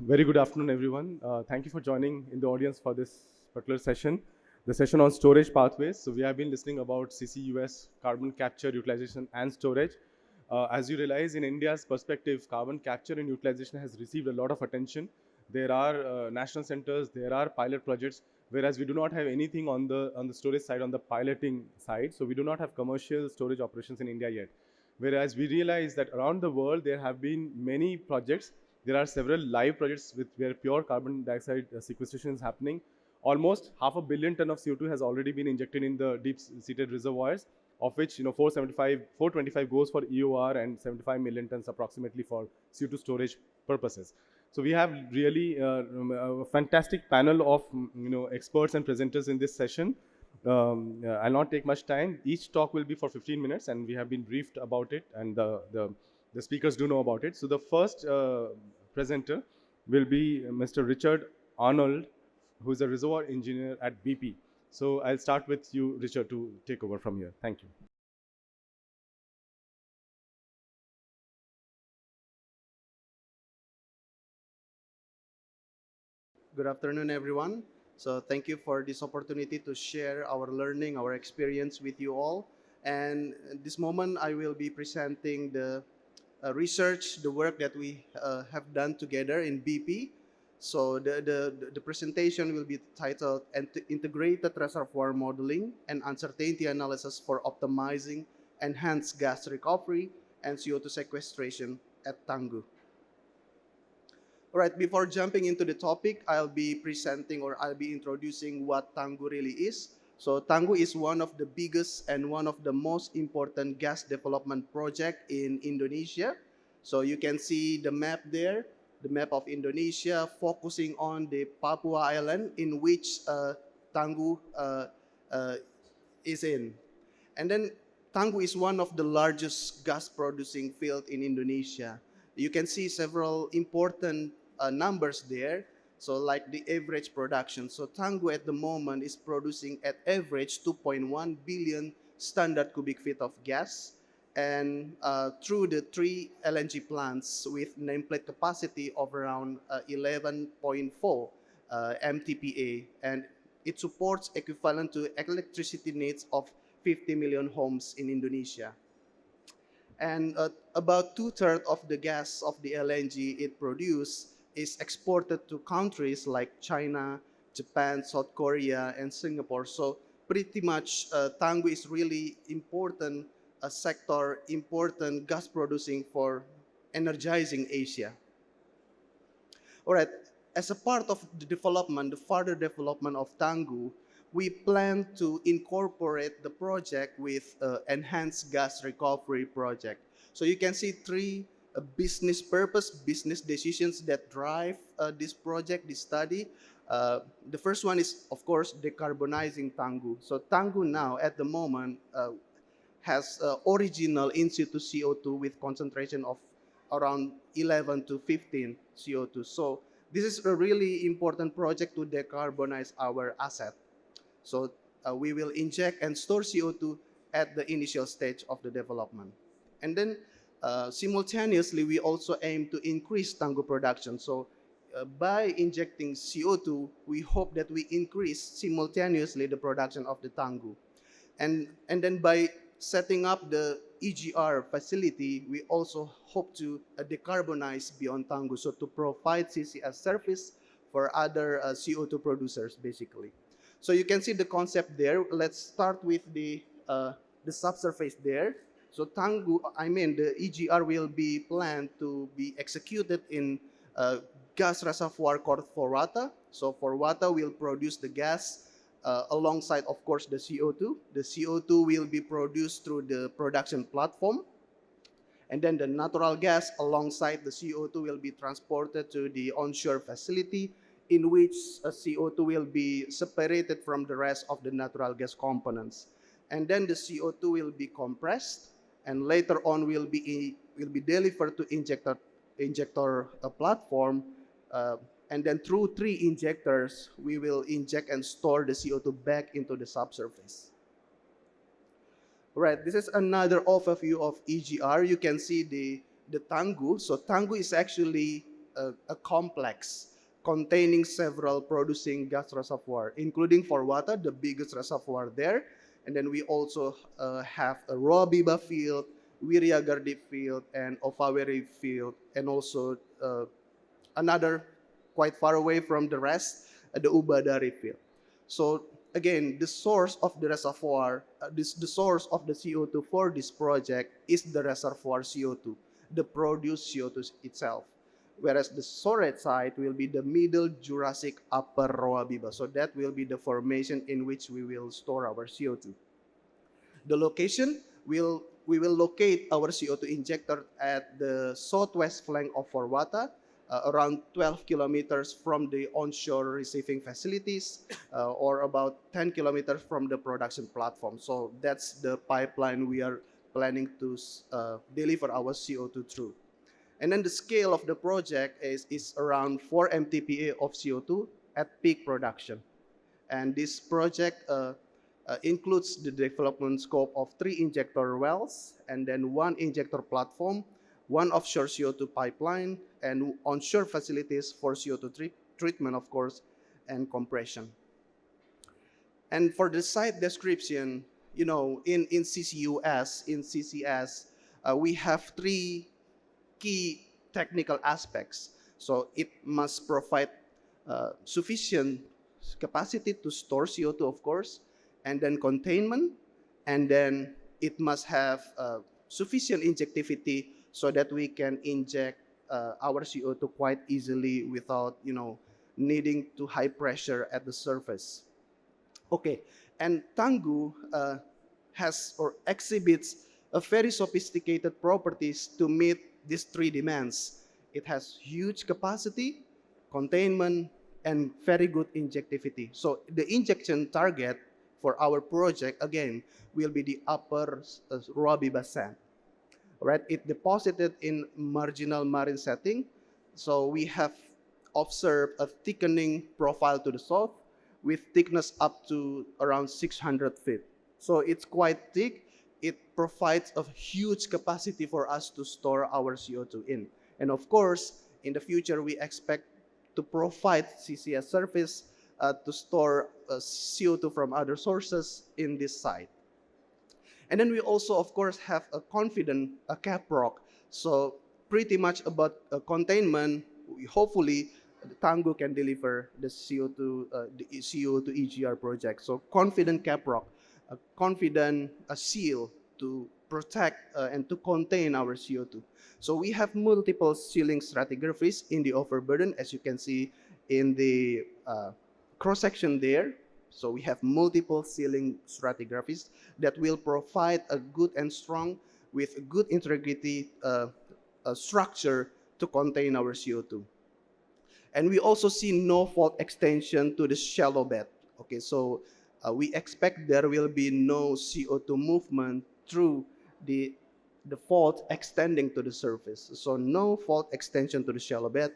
Very good afternoon, everyone. Thank you for joining in the audience for this particular session, the session on storage pathways. So we have been listening about CCUS, carbon capture, utilization, and storage. As you realize, in India's perspective, carbon capture and utilization has received a lot of attention. There are national centers, there are pilot projects, whereas we do not have anything on the storage side, on the piloting side. So we do not have commercial storage operations in India yet. Whereas we realize that around the world there have been many projects. There are several live projects where pure carbon dioxide sequestration is happening. Almost 500,000,000 tons of CO2 has already been injected in the deep-seated reservoirs, of which 425 goes for EOR and 75 million tons approximately for CO2 storage purposes. So we have really a fantastic panel of experts and presenters in this session. I'll not take much time. Each talk will be for 15 minutes, and we have been briefed about it, and the speakers do know about it. So the first presenter will be Mr. Richard Arnold, who is a reservoir engineer at BP. So I'll start with you, Richard, to take over from here. Thank you. Good afternoon, everyone. So thank you for this opportunity to share our learning, our experience with you all. And at this moment, I will be presenting the research, the work that we have done together in BP. So the presentation will be titled Integrated Reservoir Modeling and Uncertainty Analysis for Optimizing Enhanced Gas Recovery and CO2 Sequestration at Tangguh. All right, before jumping into the topic, I'll be introducing what Tangguh really is. So Tangguh is one of the biggest and one of the most important gas development project in Indonesia. So you can see the map there, the map of Indonesia focusing on the Papua Island in which Tangguh is in. And then Tangguh is one of the largest gas producing field in Indonesia. You can see several important numbers there. So like the average production. So Tangguh at the moment is producing at average 2.1 billion standard cubic feet of gas. And through the 3 LNG plants with nameplate capacity of around 11.4 MTPA. And it supports equivalent to electricity needs of 50 million homes in Indonesia. And about 2/3 of the gas of the LNG it produces is exported to countries like China, Japan, South Korea, and Singapore. So pretty much Tangguh is really important sector, important gas producing for energizing Asia. All right, as a part of the development, the further development of Tangguh, we plan to incorporate the project with enhanced gas recovery project. So you can see three business purpose, business decisions that drive this project, this study. The first one is, of course, decarbonizing Tangguh. So Tangguh now, at the moment, has original in situ CO2 with concentration of around 11 to 15 CO2. So this is a really important project to decarbonize our asset. So we will inject and store CO2 at the initial stage of the development. And then simultaneously, we also aim to increase Tangguh production. So by injecting CO2, we hope that we increase simultaneously the production of the Tangguh. And then by setting up the EGR facility, we also hope to decarbonize beyond Tangguh, so to provide CCS service for other CO2 producers, basically. So you can see the concept there. Let's start with the subsurface there. So the EGR will be planned to be executed in gas reservoir called Forwata. So Forwata will produce the gas alongside, of course, the CO2. The CO2 will be produced through the production platform. And then the natural gas alongside the CO2 will be transported to the onshore facility in which CO2 will be separated from the rest of the natural gas components. And then the CO2 will be compressed and later on will be delivered to injector platform. And then through 3 injectors, we will inject and store the CO2 back into the subsurface. Right, this is another overview of EGR. You can see the Tangguh. So Tangguh is actually a complex containing several producing gas reservoir, including for water, the biggest reservoir there. And then we also have a Roabiba field, Wiriagardi field, and Ofaweri field, and also another quite far away from the rest, the Ubadari field. So again, the source of the reservoir, the source of the CO2 for this project is the reservoir CO2, the produced CO2 itself. Whereas the storage site will be the middle Jurassic upper Roabiba. So that will be the formation in which we will store our CO2. The location will we will locate our CO2 injector at the southwest flank of Forwata, around 12 kilometers from the onshore receiving facilities, or about 10 kilometers from the production platform. So that's the pipeline we are planning to deliver our CO2 through. And then the scale of the project is around 4 MTPA of CO2 at peak production. And this project includes the development scope of 3 injector wells and then 1 injector platform, 1 offshore CO2 pipeline, and onshore facilities for CO2 treatment, of course, and compression. And for the site description, in CCS, we have 3 key technical aspects. So it must provide sufficient capacity to store CO2, of course, and then containment, and then it must have sufficient injectivity so that we can inject our CO2 quite easily without, needing to high pressure at the surface. Okay, and Tangguh has or exhibits a very sophisticated properties to meet these 3 demands. It has huge capacity, containment, and very good injectivity. So the injection target for our project, again, will be the upper Roabiba sand. Right? It deposited in marginal marine setting. So we have observed a thickening profile to the south with thickness up to around 600 feet. So it's quite thick. It provides a huge capacity for us to store our CO2 in. And of course, in the future, we expect to provide CCS service to store CO2 from other sources in this site. And then we also, of course, have a confident cap rock. So pretty much about containment, hopefully Tangguh can deliver the CO2 EGR project. So confident cap rock, a confident seal to protect and to contain our CO2. So we have multiple sealing stratigraphies in the overburden, as you can see in the cross section there. So we have multiple sealing stratigraphies that will provide a good and strong with good integrity structure to contain our CO2. And we also see no fault extension to the shallow bed. Okay, so we expect there will be no CO2 movement through the fault extending to the surface. So no fault extension to the shallow bed.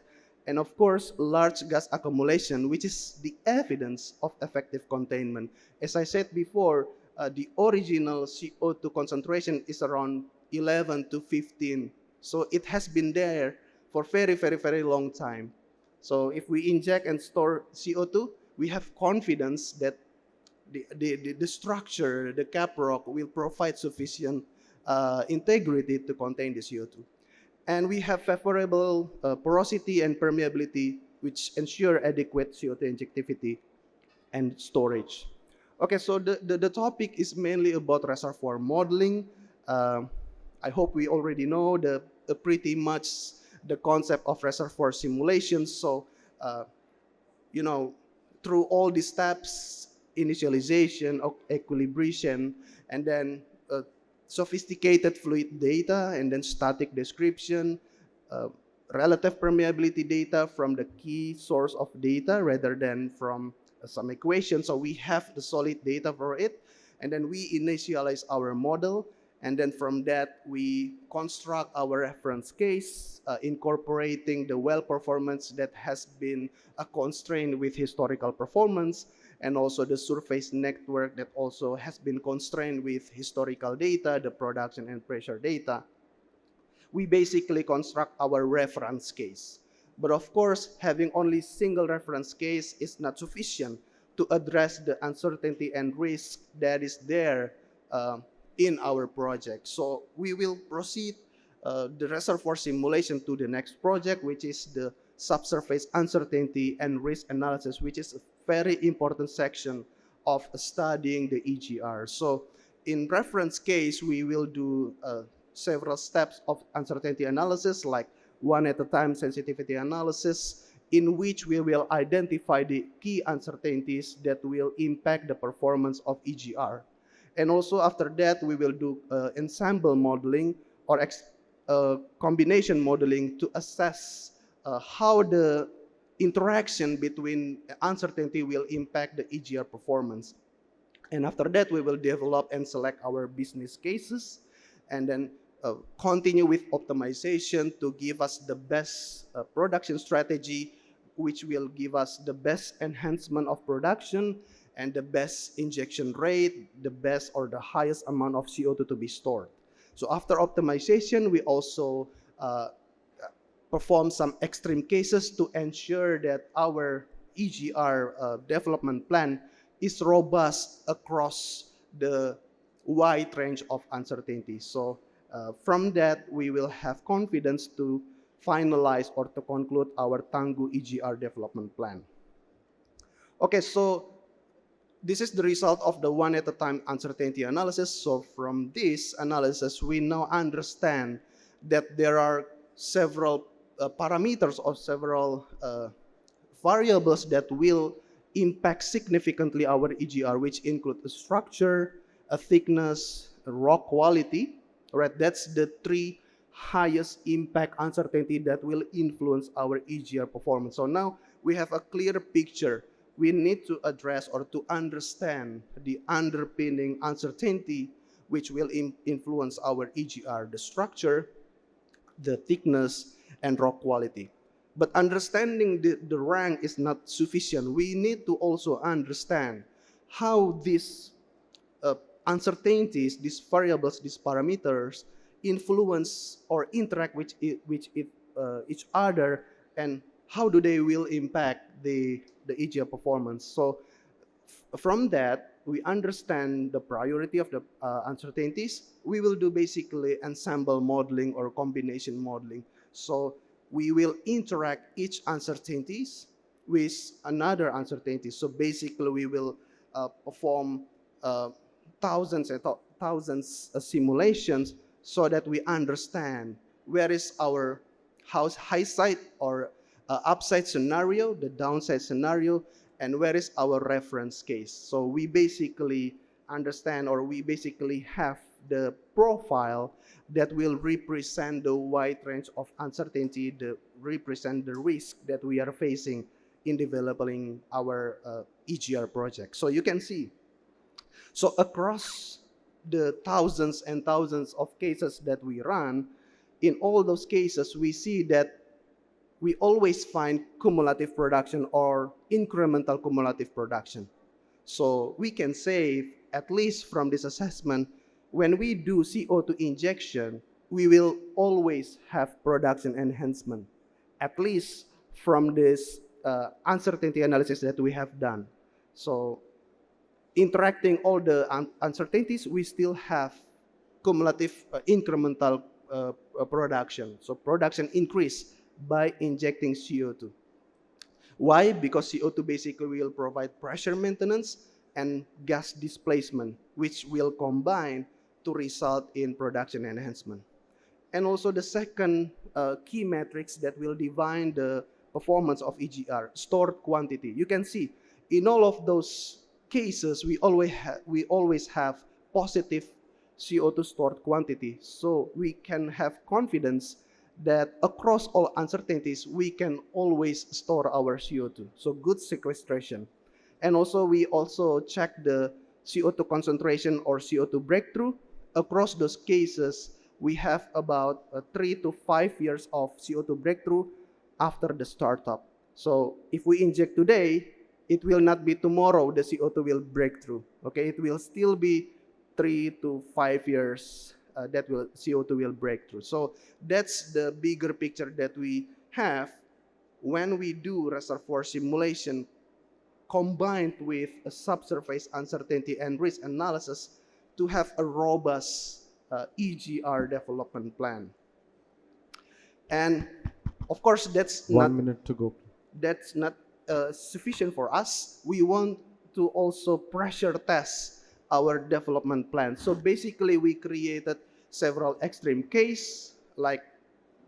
And of course, large gas accumulation, which is the evidence of effective containment. As I said before, the original CO2 concentration is around 11 to 15. So it has been there for very, very, very long time. So if we inject and store CO2, we have confidence that the structure, the cap rock, will provide sufficient integrity to contain the CO2. And we have favorable porosity and permeability, which ensure adequate CO2 injectivity and storage. Okay, so the topic is mainly about reservoir modeling. I hope we already know pretty much the concept of reservoir simulation. So, through all these steps, initialization, equilibration, and then sophisticated fluid data, and then static description, uh, relative permeability data from the key source of data rather than from some equation. So we have the solid data for it, and then we initialize our model, and then from that we construct our reference case, incorporating the well performance that has been a constraint with historical performance, and also the surface network that also has been constrained with historical data, the production and pressure data. We basically construct our reference case. But of course, having only single reference case is not sufficient to address the uncertainty and risk that is there uh, in our project. So we will proceed the reservoir simulation to the next project, which is the subsurface uncertainty and risk analysis, which is a very important section of studying the EGR. So in reference case, we will do several steps of uncertainty analysis, like one at a time sensitivity analysis, in which we will identify the key uncertainties that will impact the performance of EGR. And also after that, we will do ensemble modeling or combination modeling to assess how the interaction between uncertainty will impact the EGR performance. And after that, we will develop and select our business cases, and then continue with optimization to give us the best production strategy, which will give us the best enhancement of production and the best injection rate, the best or the highest amount of CO2 to be stored. So after optimization, we also perform some extreme cases to ensure that our EGR development plan is robust across the wide range of uncertainties. So from that, we will have confidence to finalize or to conclude our Tangguh EGR development plan. Okay, so this is the result of the one at a time uncertainty analysis. So from this analysis, we now understand that there are several parameters or several variables that will impact significantly our EGR, which include a structure, a thickness, a rock quality. Right, that's the three highest impact uncertainty that will influence our EGR performance. So now we have a clear picture. We need to address or to understand the underpinning uncertainty which will influence our EGR, the structure, the thickness, and rock quality. But understanding the rank is not sufficient. We need to also understand how these uncertainties, these variables, these parameters influence or interact with each other, and how do they will impact the EGR performance. So from that, we understand the priority of the uncertainties. We will do basically ensemble modeling or combination modeling. So we will interact each uncertainties with another uncertainty. So basically, we will perform thousands and thousands of simulations so that we understand where is our high side or upside scenario, the downside scenario, and where is our reference case. So we basically understand, or we basically have the profile that will represent the wide range of uncertainty, that represent the risk that we are facing in developing our EGR project. So you can see, so across the thousands and thousands of cases that we run, in all those cases, we see that we always find cumulative production or incremental cumulative production. So we can say, at least from this assessment, when we do CO2 injection, we will always have production enhancement, at least from this uncertainty analysis that we have done. So interacting all the uncertainties, we still have cumulative incremental production. So production increase by injecting CO2. Why? Because CO2 basically will provide pressure maintenance and gas displacement, which will combine to result in production enhancement. And also the second key metrics that will define the performance of EGR, stored quantity. You can see in all of those cases, we always have positive CO2 stored quantity. So we can have confidence that across all uncertainties, we can always store our CO2. So good sequestration. And also we also check the CO2 concentration or CO2 breakthrough. Across those cases, we have about 3 to 5 years of CO2 breakthrough after the startup. So if we inject today, it will not be tomorrow the CO2 will break through. Okay, it will still be 3 to 5 years that CO2 will break through. So that's the bigger picture that we have when we do reservoir simulation combined with a subsurface uncertainty and risk analysis to have a robust EGR development plan. And of course, 1 minute to go. that's not sufficient for us. We want to also pressure test our development plan. So basically, we created several extreme cases like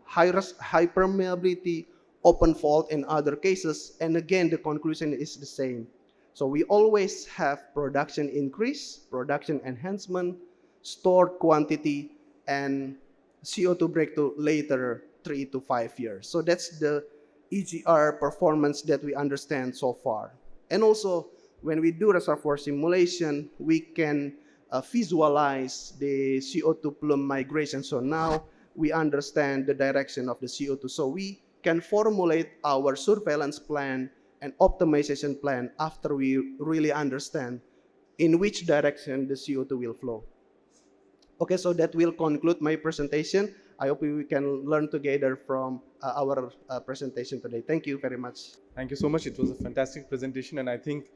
high permeability, open fault, and other cases. And again, the conclusion is the same. So we always have production increase, production enhancement, stored quantity, and CO2 breakthrough later 3 to 5 years. So that's the EGR performance that we understand so far. And also, when we do reservoir simulation, we can visualize the CO2 plume migration. So now we understand the direction of the CO2. So we can formulate our surveillance plan and optimization plan after we really understand in which direction the CO2 will flow. Okay, so that will conclude my presentation. I hope we can learn together from our presentation today. Thank you very much. Thank you so much. It was a fantastic presentation, and I think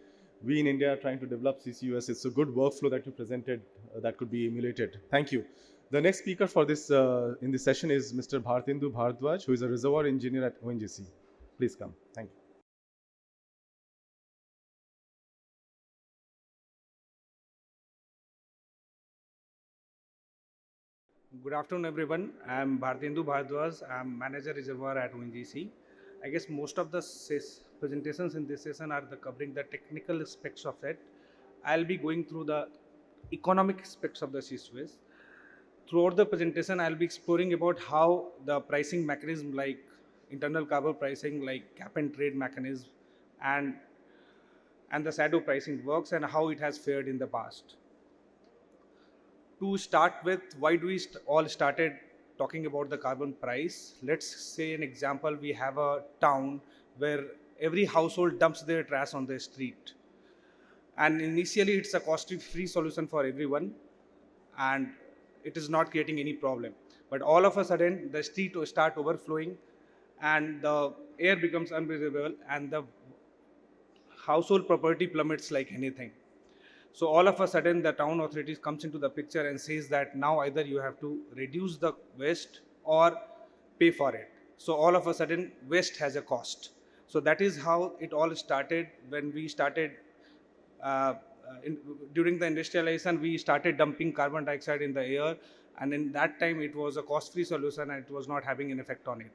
we in India are trying to develop CCUS. It's a good workflow that you presented that could be emulated. Thank you. The next speaker for this in this session is Mr. Bhartindu Bhardwaj, who is a reservoir engineer at ONGC. Please come. Thank you. Good afternoon, everyone. I'm Bhartindu Bhardwaj. I'm Manager Reservoir at ONGC. I guess most of the presentations in this session are covering the technical aspects of it. I'll be going through the economic aspects of the CCUS. Throughout the presentation, I'll be exploring about how the pricing mechanism like internal carbon pricing, like cap and trade mechanism, and the shadow pricing works and how it has fared in the past. To start with, why do we all started talking about the carbon price? Let's say an example, we have a town where every household dumps their trash on the street. And initially it's a cost-free solution for everyone and it is not creating any problem. But all of a sudden the street will start overflowing and the air becomes unbreathable and the household property plummets like anything. So all of a sudden the town authorities comes into the picture and says that now either you have to reduce the waste or pay for it. So all of a sudden waste has a cost. So that is how it all started when we started during the industrialization, we started dumping carbon dioxide in the air, and in that time it was a cost-free solution and it was not having an effect on it.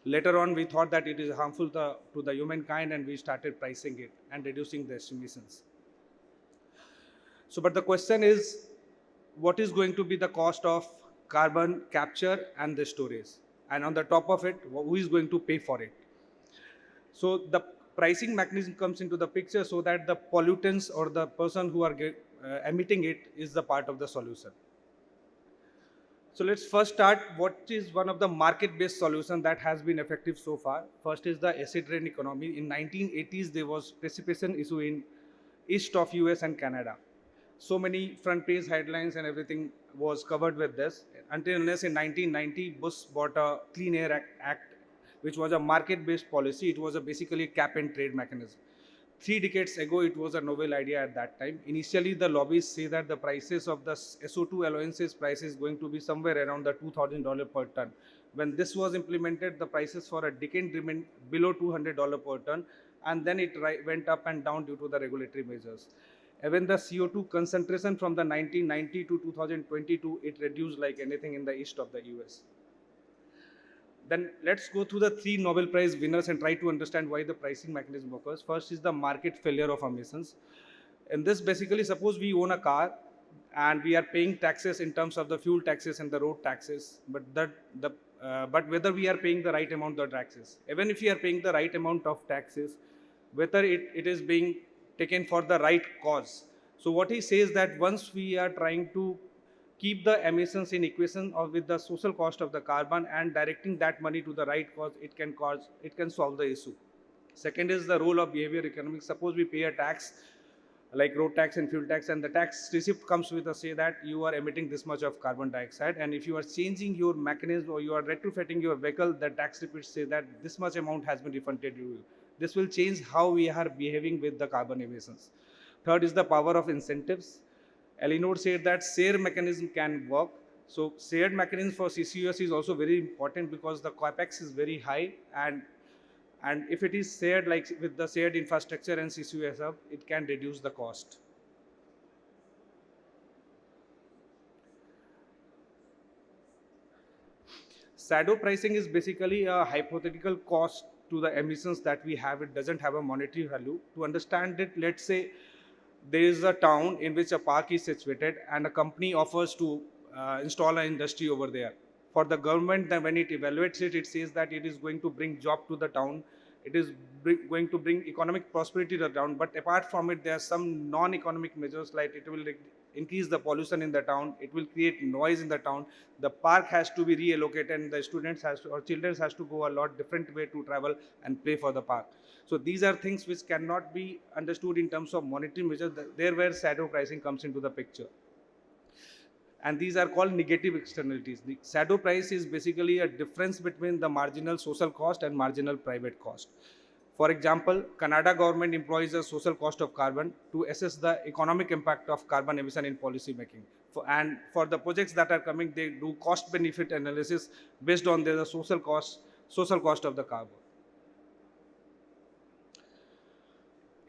Later on, we thought that it is harmful to the humankind and we started pricing it and reducing the emissions. So, but the question is, what is going to be the cost of carbon capture and the storage? And on the top of it, who is going to pay for it? So the pricing mechanism comes into the picture so that the pollutants or the person who are emitting it is the part of the solution. So let's first start what is one of the market-based solutions that has been effective so far. First is the acid rain economy. In 1980s, there was precipitation issue in east of US and Canada. So many front page headlines and everything was covered with this. Until unless in 1990, Bush bought a Clean Air Act, which was a market-based policy. It was basically a cap and trade mechanism. 3 decades ago, it was a novel idea at that time. Initially, the lobbyists say that the prices of the SO2 allowances price is going to be somewhere around the $2,000 per ton. When this was implemented, the prices for a decade remained below $200 per ton, and then it went up and down due to the regulatory measures. Even the CO2 concentration from the 1990 to 2022, it reduced like anything in the east of the US. Then let's go through the 3 Nobel Prize winners and try to understand why the pricing mechanism occurs. First is the market failure of emissions. In this, basically, suppose we own a car and we are paying taxes in terms of the fuel taxes and the road taxes, but but whether we are paying the right amount of taxes, even if we are paying the right amount of taxes, whether it is being taken for the right cause. So what he says that once we are trying to keep the emissions in equation or with the social cost of the carbon and directing that money to the right cause, it can solve the issue. Second is the role of behavior economics. Suppose we pay a tax like road tax and fuel tax, and the tax receipt comes with a say that you are emitting this much of carbon dioxide, and if you are changing your mechanism or you are retrofitting your vehicle, the tax repeats say that this much amount has been refunded to you. This will change how we are behaving with the carbon emissions. Third is the power of incentives. Elinor said that share mechanism can work. So shared mechanism for CCUS is also very important because the capex is very high, and if it is shared like with the shared infrastructure and CCUS hub, it can reduce the cost. Shadow pricing is basically a hypothetical cost to the emissions that we have. It doesn't have a monetary value. To understand it, let's say there is a town in which a park is situated and a company offers to install an industry over there. For the government, then when it evaluates it, it says that it is going to bring job to the town, it is going to bring economic prosperity to the town, but apart from it there are some non-economic measures, like it will increase the pollution in the town, it will create noise in the town, the park has to be reallocated, and the students has to, or children has to go a lot different way to travel and play for the park. So these are things which cannot be understood in terms of monetary measures. There where shadow pricing comes into the picture, and these are called negative externalities. The shadow price is basically a difference between the marginal social cost and marginal private cost. For example, Canada government employs a social cost of carbon to assess the economic impact of carbon emission in policy making. And for the projects that are coming, they do cost benefit analysis based on the social cost of the carbon.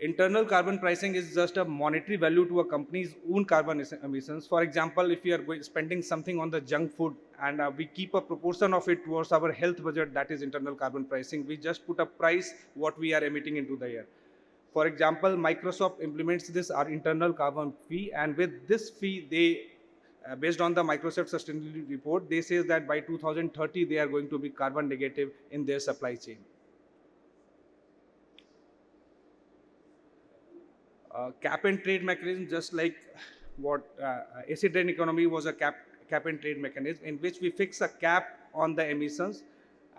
Internal carbon pricing is just a monetary value to a company's own carbon emissions. For example, if we are spending something on the junk food, and we keep a proportion of it towards our health budget, that is internal carbon pricing. We just put a price what we are emitting into the air. For example, Microsoft implements this our internal carbon fee, and with this fee, they based on the Microsoft sustainability report, they say that by 2030 they are going to be carbon negative in their supply chain. Cap and trade mechanism, just like what acid rain economy was a cap and trade mechanism in which we fix a cap on the emissions.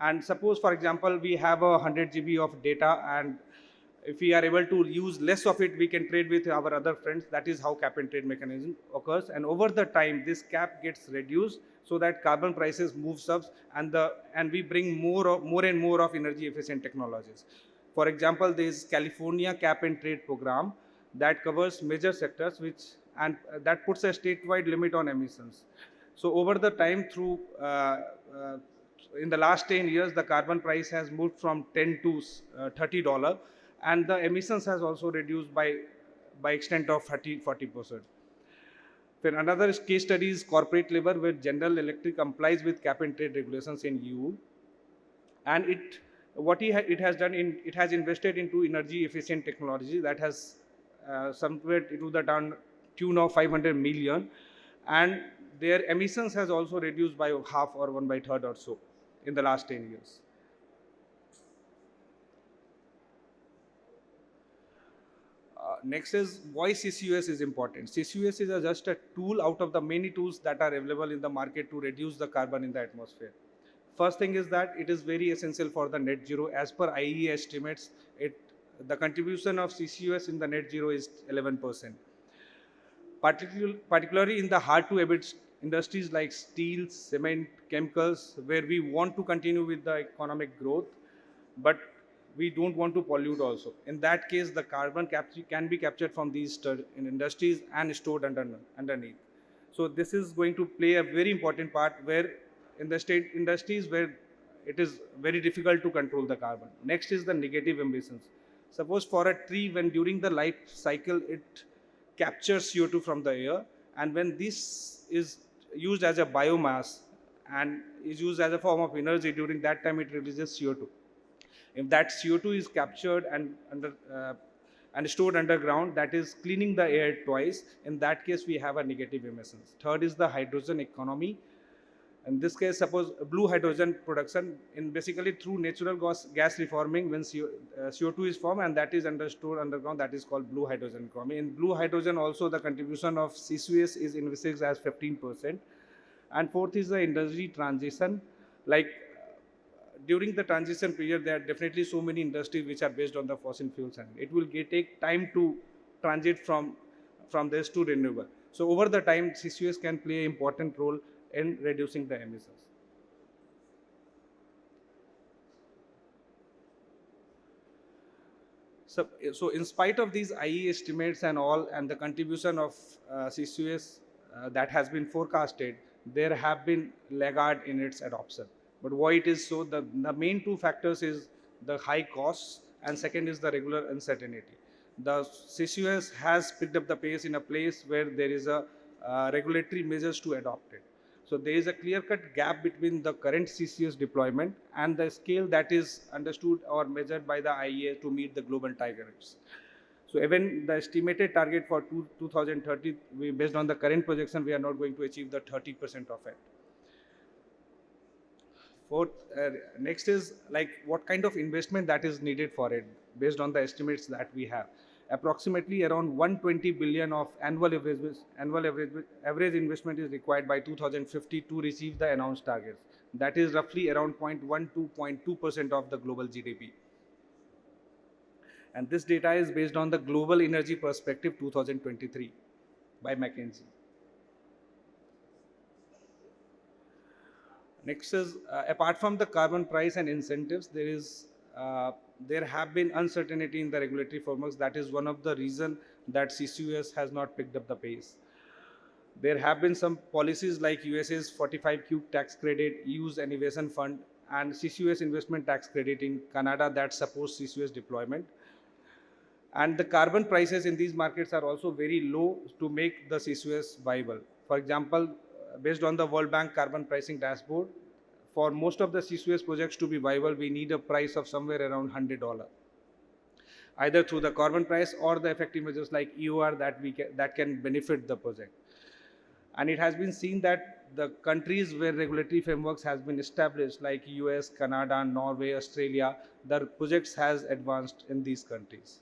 And suppose, for example, we have a 100 GB of data, and if we are able to use less of it, we can trade with our other friends. That is how cap and trade mechanism occurs. And over the time, this cap gets reduced so that carbon prices moves up, and we bring more and more of energy efficient technologies. For example, there is California cap and trade program that covers major sectors, that puts a statewide limit on emissions. So over the time, through in the last 10 years, the carbon price has moved from 10 to $30, and the emissions has also reduced by extent of 30-40%. Then another case study is corporate labor, where General Electric complies with cap and trade regulations in EU, and it has done it has invested into energy efficient technology that has somewhere to the tune of 500 million, and their emissions has also reduced by half or 1/3 or so in the last 10 years. Next is why CCUS is important. CCUS is just a tool out of the many tools that are available in the market to reduce the carbon in the atmosphere. First thing is that it is very essential for the net zero. As per IEW estimates, the contribution of CCUS in the net zero is 11%. Particularly in the hard to abate industries like steel, cement, chemicals, where we want to continue with the economic growth, but we don't want to pollute also. In that case, the carbon can be captured from these industries and stored underneath. So this is going to play a very important part where in the state industries where it is very difficult to control the carbon. Next is the negative emissions. Suppose for a tree, when during the life cycle it captures CO2 from the air, and when this is used as a biomass and is used as a form of energy, during that time it releases CO2. If that CO2 is captured and stored underground, that is cleaning the air twice. In that case, we have a negative emissions. Third is the hydrogen economy. In this case, suppose blue hydrogen production, in basically through natural gas reforming, when CO2 is formed and that is stored underground, that is called blue hydrogen economy. In blue hydrogen also, the contribution of CCUS is envisaged as 15%. And fourth is the industry transition. Like during the transition period, there are definitely so many industries which are based on the fossil fuels, and it will take time to transit from this to renewable. So over the time, CCUS can play an important role in reducing the emissions. So in spite of these IE estimates and all, and the contribution of CCUS that has been forecasted, there have been laggard in its adoption. But why it is so? The main two factors is the high costs, and second is the regular uncertainty. The CCUS has picked up the pace in a place where there is a regulatory measures to adopt it. So there is a clear-cut gap between the current CCS deployment and the scale that is understood or measured by the IEA to meet the global targets. So even the estimated target for 2030, based on the current projection, we are not going to achieve the 30% of it. For next is like what kind of investment that is needed for it based on the estimates that we have. Approximately around 120 billion of average investment is required by 2050 to receive the announced targets. That is roughly around 0.1 to 0.2% of the global GDP. And this data is based on the Global Energy Perspective 2023 by McKinsey. Next is apart from the carbon price and incentives, there have been uncertainty in the regulatory frameworks. That is one of the reasons that CCUS has not picked up the pace. There have been some policies like USA's 45Q tax credit, EU's innovation fund, and CCUS investment tax credit in Canada that supports CCUS deployment. And the carbon prices in these markets are also very low to make the CCUS viable. For example, based on the World Bank carbon pricing dashboard, for most of the CCUS projects to be viable, we need a price of somewhere around $100, either through the carbon price or the effective measures like EOR that can benefit the project. And it has been seen that the countries where regulatory frameworks has been established, like US, Canada, Norway, Australia, the projects has advanced in these countries.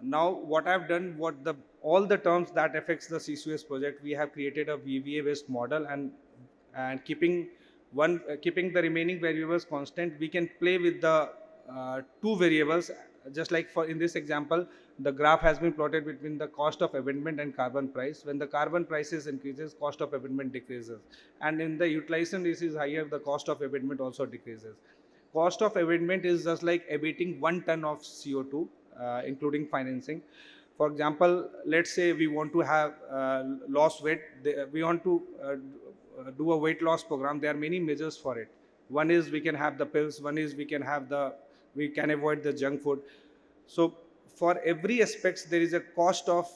Now what I've done, all the terms that affects the CCUS project, we have created a VVA based model, and keeping the remaining variables constant, we can play with the two variables. Just like for in this example, the graph has been plotted between the cost of abatement and carbon price. When the carbon prices increases, cost of abatement decreases, and in the utilization rate is higher, the cost of abatement also decreases. Cost of abatement is just like abating 1 ton of CO2, including financing. For example, let's say we want to have lost weight. We want to do a weight loss program. There are many measures for it. One is we can have the pills. One is we can avoid the junk food. So for every aspect, there is a cost of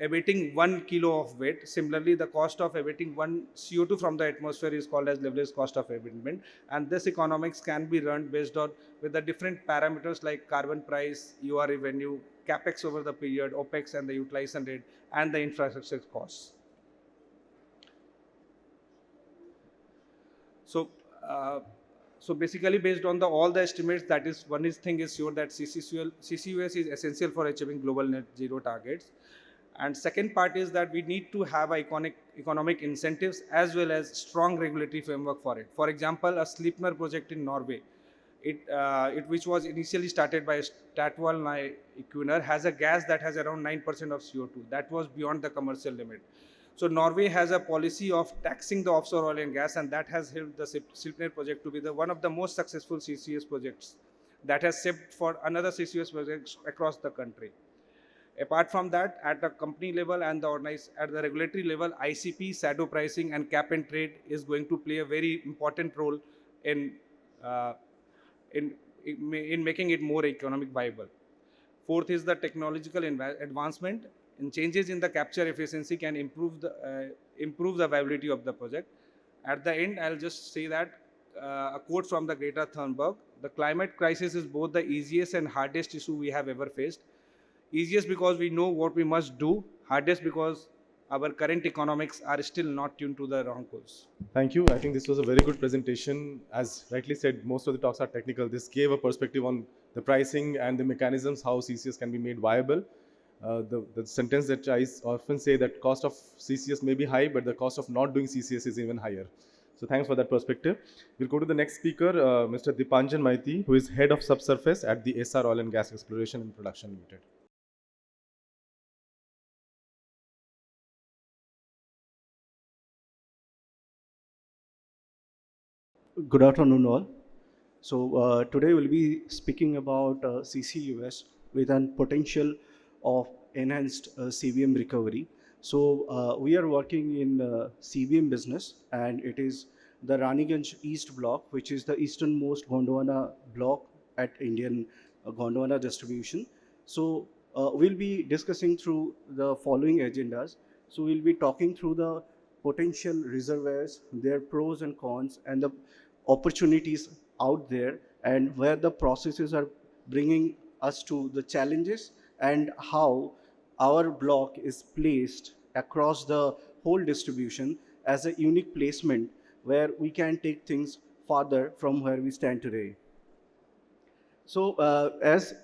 abating 1 kilo of weight. Similarly, the cost of abating 1 CO2 from the atmosphere is called as leverage cost of abatement. And this economics can be run based on with the different parameters like carbon price, EOR revenue, capex over the period, OPEX and the utilization rate, and the infrastructure costs. So basically, based on all the estimates, that is thing is sure that CCUS is essential for achieving global net zero targets. And second part is that we need to have economic incentives as well as strong regulatory framework for it. For example, a Sleipner project in Norway, which was initially started by Statoil Equinor, has a gas that has around 9% of CO2. That was beyond the commercial limit. So Norway has a policy of taxing the offshore oil and gas, and that has helped the Sleipner project to be one of the most successful CCS projects that has shaped for another CCS projects across the country. Apart from that, at the company level and at the regulatory level, ICP, shadow pricing, and cap and trade is going to play a very important role in making it more economic viable. Fourth is the technological advancement, and changes in the capture efficiency can improve the viability of the project. At the end, I'll just say that a quote from the Greta Thunberg: "The climate crisis is both the easiest and hardest issue we have ever faced. Easiest because we know what we must do, hardest because our current economics are still not tuned to the wrong course." Thank you. I think this was a very good presentation. As rightly said, most of the talks are technical. This gave a perspective on the pricing and the mechanisms, how CCS can be made viable. The sentence that I often say that cost of CCS may be high, but the cost of not doing CCS is even higher. So thanks for that perspective. We'll go to the next speaker, Mr. Dipanjan Maiti, who is head of subsurface at the SR Oil and Gas Exploration and Production Limited. Good afternoon, all. So today we'll be speaking about CCUS with a potential of enhanced CBM recovery. So we are working in CBM business, and it is the Raniganj East block, which is the easternmost Gondwana block at Indian Gondwana distribution. So we'll be discussing through the following agendas. So we'll be talking through the potential reservoirs, their pros and cons, and the opportunities out there, and where the processes are bringing us to the challenges, and how our block is placed across the whole distribution as a unique placement where we can take things farther from where we stand today. So as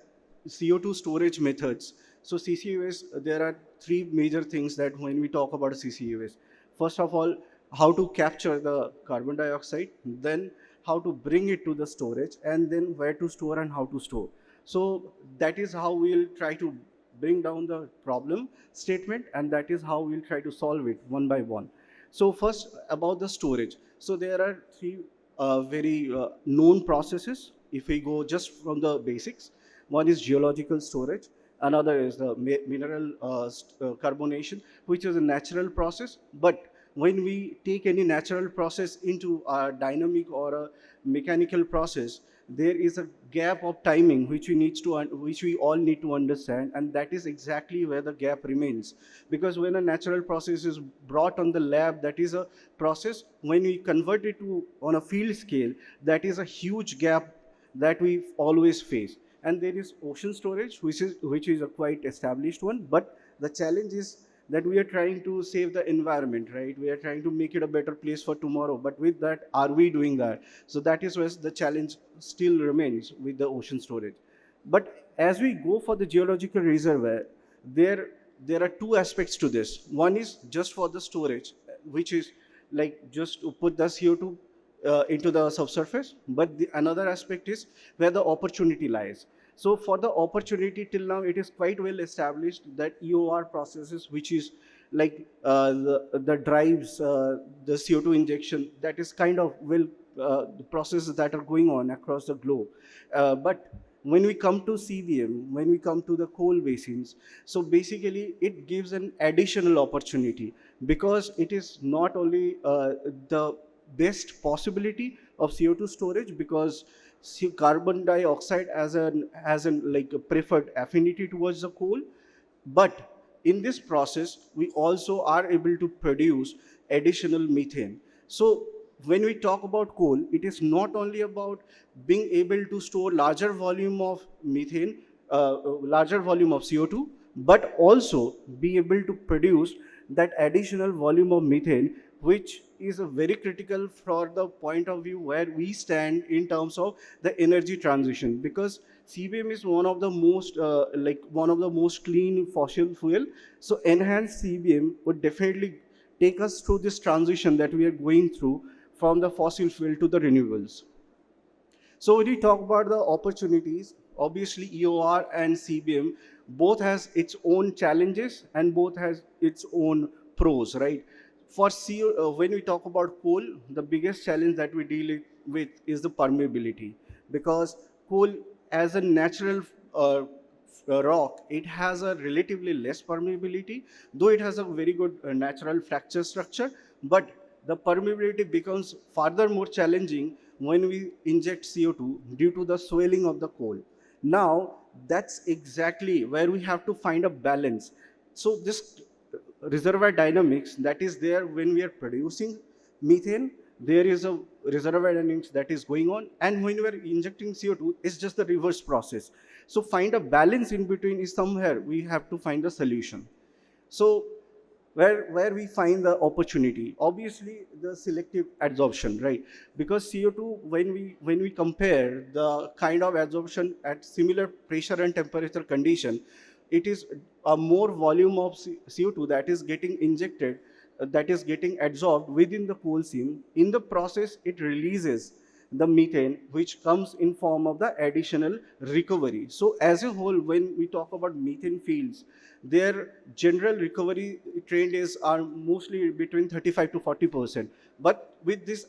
CO2 storage methods, so CCUS, there are three major things that when we talk about CCUS. First of all, how to capture the carbon dioxide, then how to bring it to the storage, and then where to store and how to store. So that is how we'll try to bring down the problem statement, and that is how we'll try to solve it one by one. So first, about the storage. So there are three very known processes. If we go just from the basics, one is geological storage, another is the mineral carbonation, which is a natural process. But when we take any natural process into a dynamic or a mechanical process, there is a gap of timing which we all need to understand, and that is exactly where the gap remains. Because when a natural process is brought on the lab, that is a process. When we convert it to on a field scale, that is a huge gap that we always face. And there is ocean storage, which is a quite established one, but the challenge is that we are trying to save the environment, right? We are trying to make it a better place for tomorrow, but with that, are we doing that? So that is where the challenge still remains with the ocean storage. But as we go for the geological reservoir, there are two aspects to this. One is just for the storage, which is like just to put the CO2 into the subsurface. But another aspect is where the opportunity lies. So for the opportunity, till now it is quite well established that EOR processes, which is like the drives the CO2 injection, that is kind of the processes that are going on across the globe. But when we come to CBM, when we come to the coal basins, so basically it gives an additional opportunity, because it is not only the best possibility of CO2 storage, because carbon dioxide has an like a preferred affinity towards the coal. But in this process, we also are able to produce additional methane. So when we talk about coal, it is not only about being able to store larger volume of methane, larger volume of CO2, but also be able to produce that additional volume of methane, which is a very critical for the point of view where we stand in terms of the energy transition. Because CBM is one of the most one of the most clean fossil fuel. So enhanced CBM would definitely take us through this transition that we are going through from the fossil fuel to the renewables. So when we talk about the opportunities, obviously EOR and CBM both has its own challenges and both has its own pros, right? When we talk about coal, the biggest challenge that we deal with is the permeability, because coal as a natural rock, it has a relatively less permeability, though it has a very good natural fracture structure. But the permeability becomes further more challenging when we inject CO2 due to the swelling of the coal. Now, that's exactly where we have to find a balance. So this reservoir dynamics that is there when we are producing methane, there is a reservoir dynamics that is going on, and when we are injecting CO2, it's just the reverse process. So find a balance in between is somewhere we have to find a solution. So where we find the opportunity, obviously the selective adsorption, right? Because CO2, when we compare the kind of adsorption at similar pressure and temperature condition, it is a more volume of CO2 that is getting injected that is getting adsorbed within the coal seam. In the process, it releases the methane, which comes in form of the additional recovery. So as a whole, when we talk about methane fields, their general recovery trend is are mostly between 35 to 40%. But with this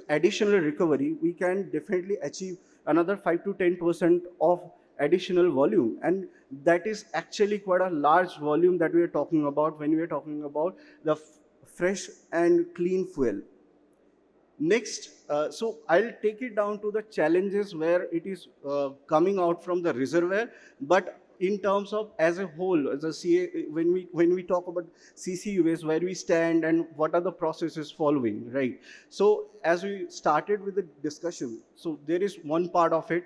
additional recovery, we can definitely achieve another 5 to 10% of additional volume. And that is actually quite a large volume that we are talking about when we are talking about the fresh and clean fuel. Next, so I'll take it down to the challenges where it is coming out from the reservoir, but in terms of as a whole, as a CA, when we talk about CCUS, where we stand and what are the processes following, right? So as we started with the discussion, so there is one part of it,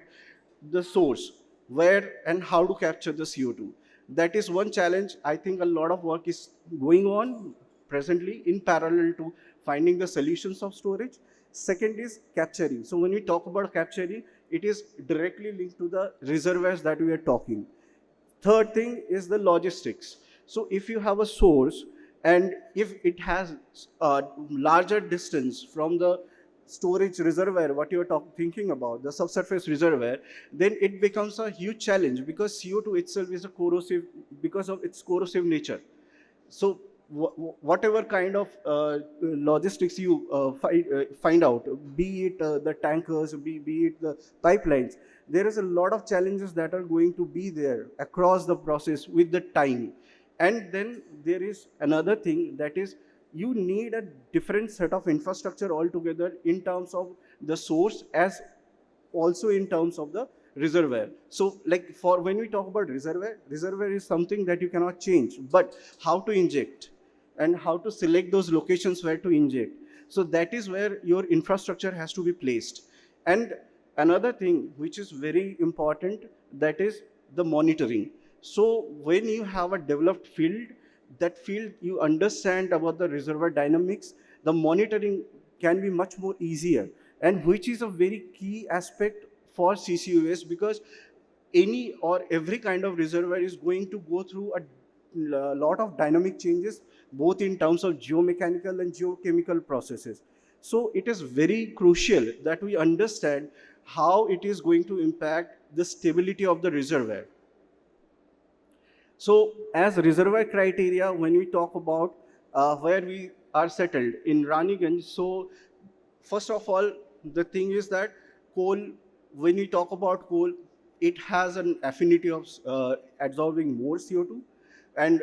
the source, where and how to capture the CO2. That is one challenge. I think a lot of work is going on presently in parallel to finding the solutions of storage. Second is capturing. So when we talk about capturing, it is directly linked to the reservoirs that we are talking. Third thing is the logistics. So if you have a source and if it has a larger distance from the storage reservoir, what you are thinking about, the subsurface reservoir, then it becomes a huge challenge because CO2 itself is a corrosive because of its corrosive nature. So whatever kind of logistics you find out, be it the tankers, be it the pipelines, there is a lot of challenges that are going to be there across the process with the time. And then there is another thing, that is you need a different set of infrastructure altogether in terms of the source as also in terms of the reservoir. So like for when we talk about reservoir is something that you cannot change, but how to inject and how to select those locations where to inject. So that is where your infrastructure has to be placed. And another thing which is very important, that is the monitoring. So when you have a developed field, that field you understand about the reservoir dynamics, the monitoring can be much more easier, and which is a very key aspect for CCUS, because any or every kind of reservoir is going to go through a lot of dynamic changes, both in terms of geomechanical and geochemical processes. So it is very crucial that we understand how it is going to impact the stability of the reservoir. So as reservoir criteria, when we talk about where we are settled in Raniganj, so first of all, the thing is that coal, when we talk about coal, it has an affinity of absorbing more CO2, and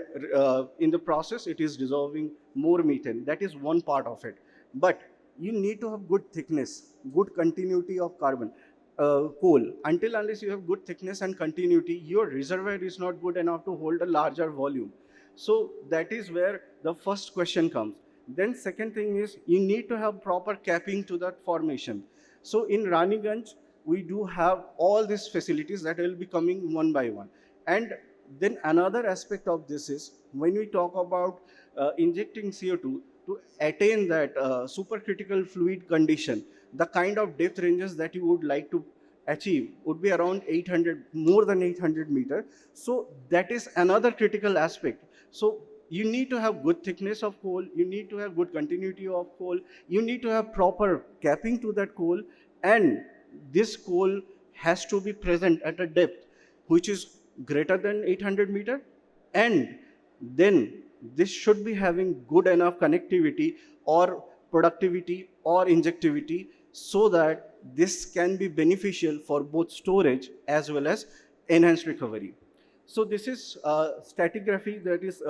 in the process, it is dissolving more methane. That is one part of it. But you need to have good thickness, good continuity of carbon. Coal, until unless you have good thickness and continuity, your reservoir is not good enough to hold a larger volume. So that is where the first question comes. Then second thing is you need to have proper capping to that formation. So in Raniganj, we do have all these facilities that will be coming one by one. And then another aspect of this is when we talk about injecting CO2 to attain that supercritical fluid condition, the kind of depth ranges that you would like to achieve would be around 800, more than 800 meter. So that is another critical aspect. So you need to have good thickness of coal, you need to have good continuity of coal, you need to have proper capping to that coal, and this coal has to be present at a depth which is greater than 800 meter, and then this should be having good enough connectivity or productivity or injectivity so that this can be beneficial for both storage as well as enhanced recovery. So this is stratigraphy, that is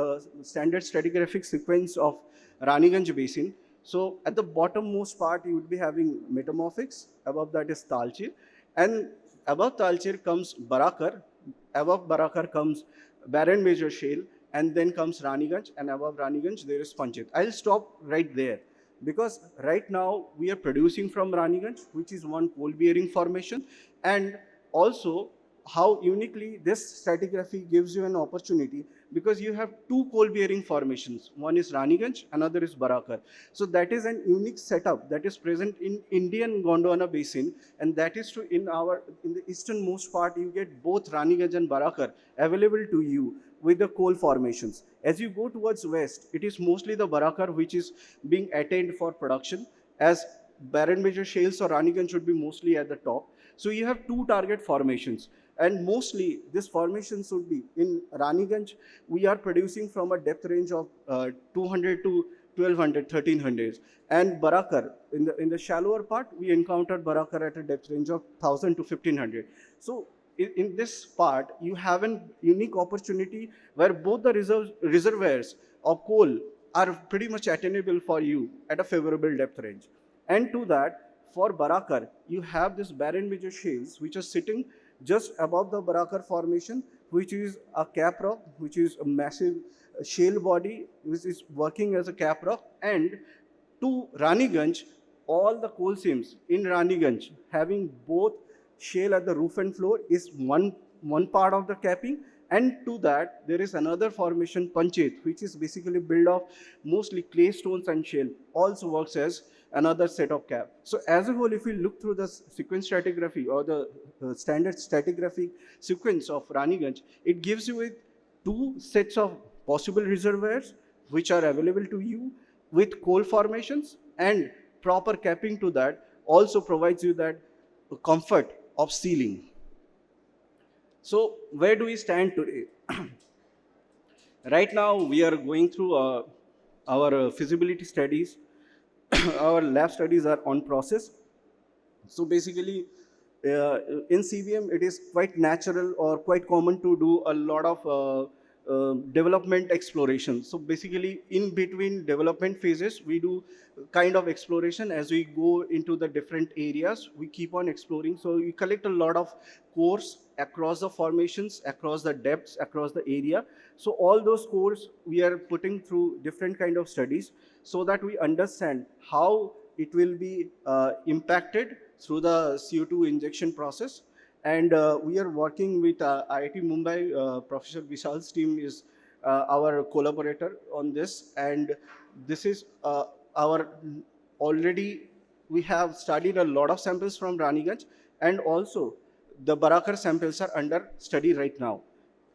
standard stratigraphic sequence of Raniganj Basin. So at the bottommost part, you would be having metamorphics. Above that is Talcher. And above Talcher comes Barakar. Above Barakar comes Barren Major Shale. And then comes Raniganj. And above Raniganj, there is Panchit. I'll stop right there, because right now we are producing from Raniganj, which is one coal-bearing formation. And also how uniquely this stratigraphy gives you an opportunity, because you have two coal-bearing formations. One is Raniganj, another is Barakar. So that is an unique setup that is present in Indian Gondwana Basin, and that is to in the easternmost part, you get both Raniganj and Barakar available to you. with the coal formations. As you go towards west, it is mostly the Barakar which is being attained for production, as Barren Major shales or Raniganj should be mostly at the top. So you have two target formations, and mostly this formation should be in Raniganj. We are producing from a depth range of 200 to 1200, 1300, and Barakar in the shallower part we encountered Barakar at a depth range of 1000 to 1500. So in this part, you have a unique opportunity where both the reservoirs of coal are pretty much attainable for you at a favorable depth range. And to that, for Barakar, you have this barren major shales which are sitting just above the Barakar formation, which is a cap rock, which is a massive shale body, which is working as a cap rock. And to Raniganj, all the coal seams in Raniganj having both shale at the roof and floor is one part of the capping. And to that, there is another formation, Panchet, which is basically built of mostly clay stones and shale, also works as another set of cap. So as a whole, if we look through the sequence stratigraphy or the standard stratigraphic sequence of Raniganj, it gives you with two sets of possible reservoirs which are available to you with coal formations, and proper capping to that also provides you that comfort of sealing. So where do we stand today? Right now we are going through our feasibility studies. Our lab studies are on process. So basically, in CVM, it is quite natural or quite common to do a lot of development exploration. So basically, in between development phases, we do kind of exploration as we go into the different areas. We keep on exploring. So we collect a lot of cores across the formations, across the depths, across the area. So all those cores we are putting through different kind of studies so that we understand how it will be impacted through the CO2 injection process. And we are working with IIT Mumbai. Professor Vishal's team is our collaborator on this. And this is our already, we have studied a lot of samples from Raniganj, and also the Barakar samples are under study right now.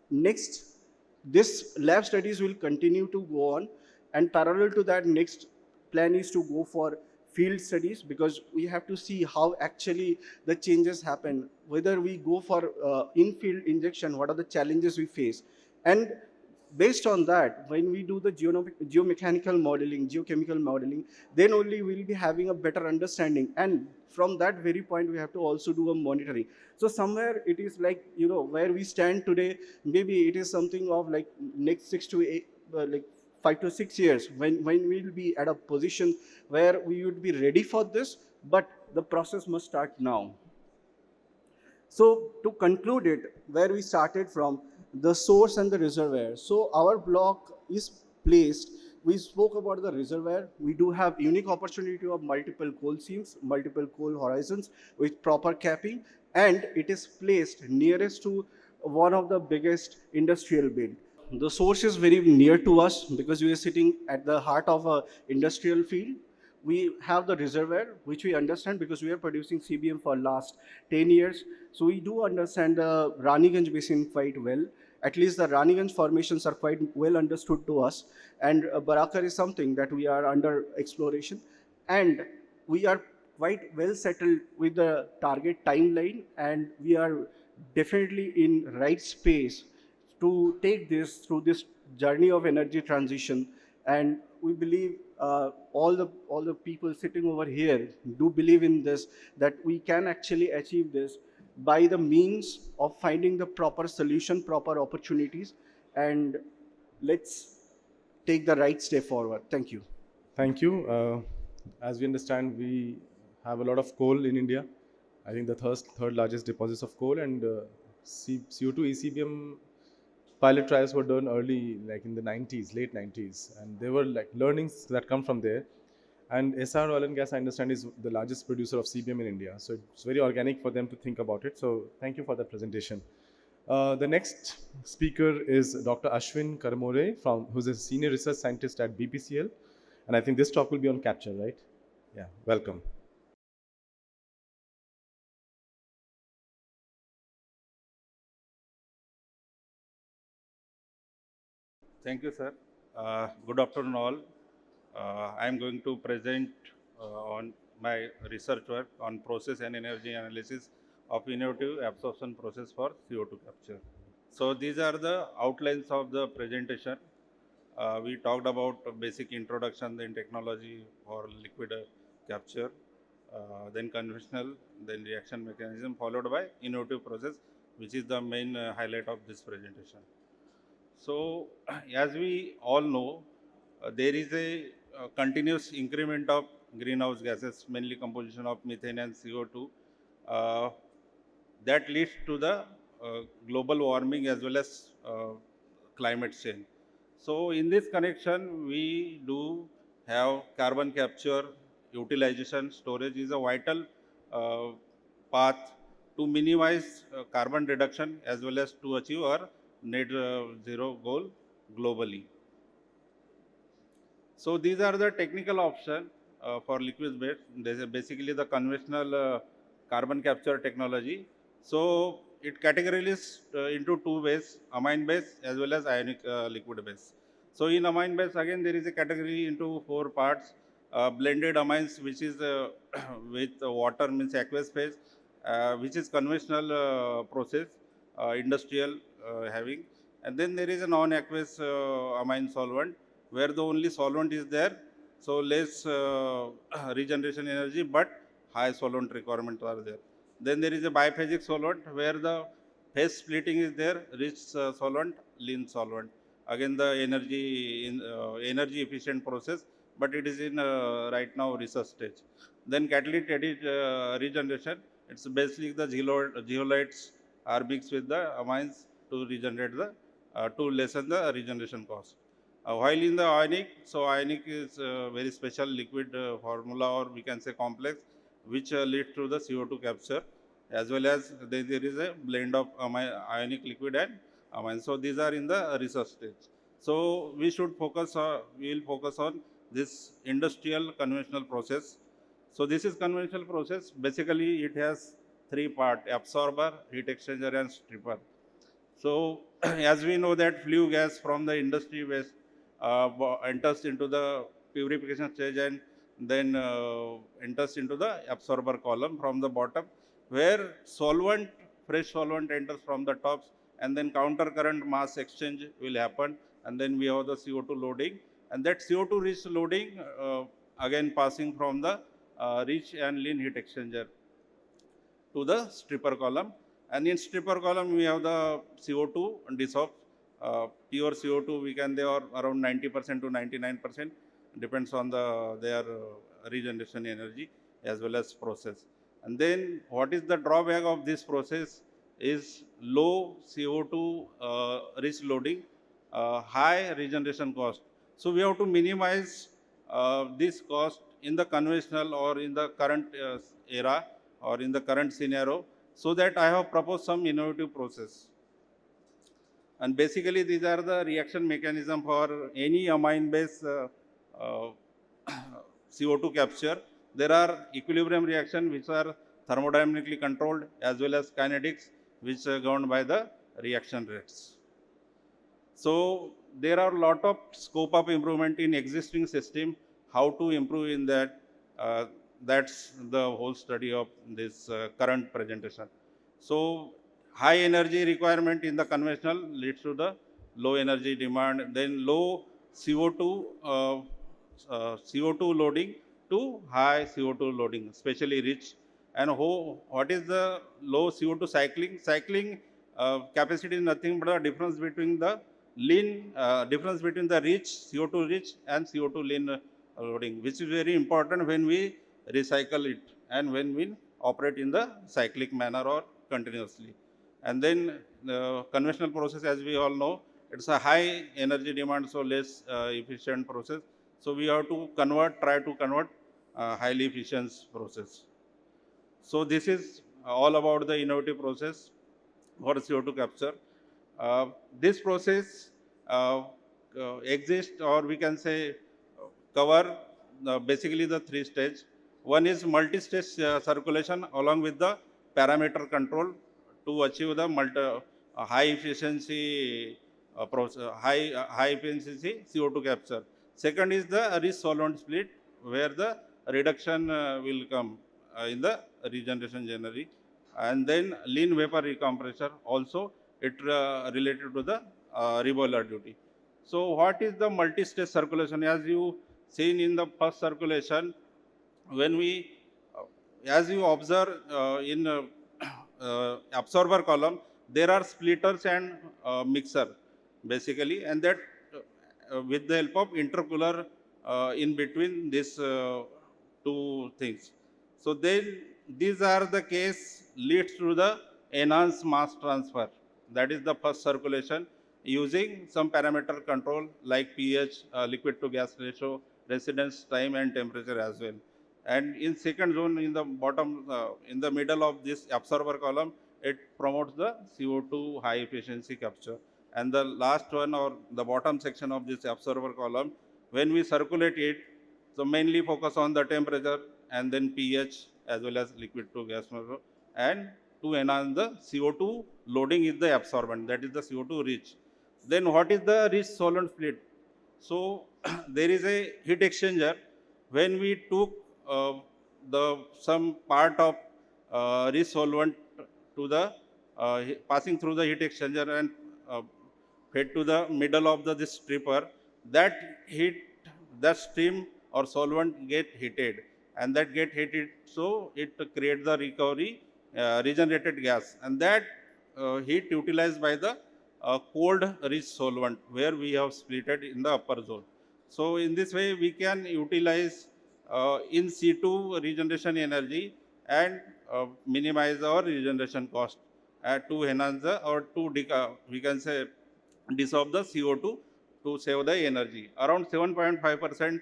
Next, this lab studies will continue to go on, and parallel to that, next plan is to go for field studies, because we have to see how actually the changes happen, whether we go for in-field injection, what are the challenges we face. And based on that, when we do the geomechanical modeling, geochemical modeling, then only we'll be having a better understanding. And from that very point, we have to also do a monitoring. So somewhere it is like, where we stand today, maybe it is something of like next 6 to 8, like 5 to 6 years, when we'll be at a position where we would be ready for this, but the process must start now. So to conclude it, where we started from, the source and the reservoir. So our block is placed, we spoke about the reservoir. We do have unique opportunity of multiple coal seams, multiple coal horizons with proper capping, and it is placed nearest to one of the biggest industrial build. The source is very near to us because we are sitting at the heart of a industrial field. We have the reservoir, which we understand because we are producing CBM for last 10 years. So we do understand the Raniganj basin quite well. At least the Raniganj formations are quite well understood to us. And Barakar is something that we are under exploration. And we are quite well settled with the target timeline, and we are definitely in right space to take this through this journey of energy transition. And we believe all the people sitting over here do believe in this, that we can actually achieve this by the means of finding the proper solution, proper opportunities, and let's take the right step forward. Thank you. Thank you. As we understand, we have a lot of coal in India. I think the third largest deposits of coal, and CO2 ECBM pilot trials were done early, like in the 90s, late 90s, and there were like learnings that come from there. And SR Oil and Gas, I understand, is the largest producer of CBM in India, so it's very organic for them to think about it. So thank you for that presentation. The next speaker is Dr. Ashwin Karamore, who's a senior research scientist at BPCL, and I think this talk will be on capture, right? Yeah, welcome. Thank you, sir. Good afternoon, all. I am going to present on my research work on process and energy analysis of innovative absorption process for CO2 capture. So these are the outlines of the presentation. We talked about basic introduction, then technology for liquid capture, then conventional, then reaction mechanism, followed by innovative process, which is the main highlight of this presentation. So, as we all know, there is a continuous increment of greenhouse gases, mainly composition of methane and CO2, uh, that leads to the global warming as well as climate change. So, in this connection, we do have carbon capture, utilization, storage is a vital uh, path to minimize carbon reduction as well as to achieve our net zero goal globally. So these are the technical option for liquid bed. This is basically the conventional carbon capture technology. So it categorizes into two ways, amine base as well as ionic liquid base. So in amine base, again, there is a category into four parts. Blended amines, which is with water, means aqueous phase, which is conventional process, industrial having. And then there is a non-aqueous amine solvent, where the only solvent is there, so less regeneration energy, but high solvent requirements are there. Then there is a biphasic solvent, where the phase splitting is there, rich solvent, lean solvent. Again, the energy efficient process, but it is in right now research stage. Then catalytic regeneration, it's basically the zeolites are mixed with the amines to regenerate the to lessen the regeneration cost. While in the ionic, so ionic is a very special liquid formula, or we can say complex, which leads to the CO2 capture, as well as there is a blend of ionic liquid and amine. So these are in the research stage. So we should focus, we will focus on this industrial conventional process. So this is conventional process. Basically, it has three parts: absorber, heat exchanger, and stripper. So, as we know that flue gas from the industry waste enters into the purification stage and then enters into the absorber column from the bottom, where solvent, fresh solvent enters from the tops, and then counter current mass exchange will happen, and then we have the CO2 loading, and that CO2 rich loading again passing from the rich and lean heat exchanger to the stripper column. And in stripper column, we have the CO2 dissolved. Pure CO2, we can, they are around 90% to 99%, depends on their regeneration energy as well as process. And then what is the drawback of this process is low CO2 rich loading, high regeneration cost. So we have to minimize this cost in the conventional or in the current era or in the current scenario, so that I have proposed some innovative process. And basically, these are the reaction mechanism for any amine base uh, CO2 capture. There are equilibrium reaction which are thermodynamically controlled, as well as kinetics, which are governed by the reaction rates. So there are a lot of scope of improvement in existing system. How to improve in that? That's the whole study of this current presentation. So high energy requirement in the conventional leads to the low energy demand, then low CO2 CO2 loading to high CO2 loading, especially rich. And what is the low CO2 cycling? Cycling capacity is nothing but the difference between the difference between the rich CO2 rich and CO2 lean loading, which is very important when we recycle it and when we operate in the cyclic manner or continuously. And then the conventional process, as we all know, it's a high energy demand, so less efficient process. So we have to try to convert highly efficient process. So this is all about the innovative process for CO2 capture. This process exists, or we can say cover basically the three stages. One is multi-stage circulation along with the parameter control to achieve the high efficiency high efficiency CO2 capture. Second is the rich solvent split, where the reduction will come in the regeneration generally. And then lean vapor recompressor also, it related to the reboiler duty. So what is the multi-stage circulation? As you seen in the first circulation, when we, as you observe in absorber column, there are splitters and mixer basically, and that with the help of intercooler in between these two things. So then these are the case leads to the enhanced mass transfer. That is the first circulation using some parameter control like pH, liquid to gas ratio, residence time and temperature as well. And in second zone, in the bottom, in the middle of this absorber column, it promotes the CO2 high efficiency capture. And the last one, or the bottom section of this absorber column, when we circulate it, so mainly focus on the temperature and then pH as well as liquid to gas ratio, and to enhance the CO2 loading is the absorbent, that is the CO2 rich. Then what is the rich solvent split? So there is a heat exchanger. When we took the some part of rich solvent to the passing through the heat exchanger and uh, fed to the middle of the this stripper, that heat, that stream or solvent get heated, and that get heated, so it creates the recovery regenerated gas, and that heat utilized by the cold rich solvent where we have splitted in the upper zone. So in this way we can utilize in situ regeneration energy and minimize our regeneration cost to enhance the, or to we can say dissolve the CO2 to save the energy. Around 7.5%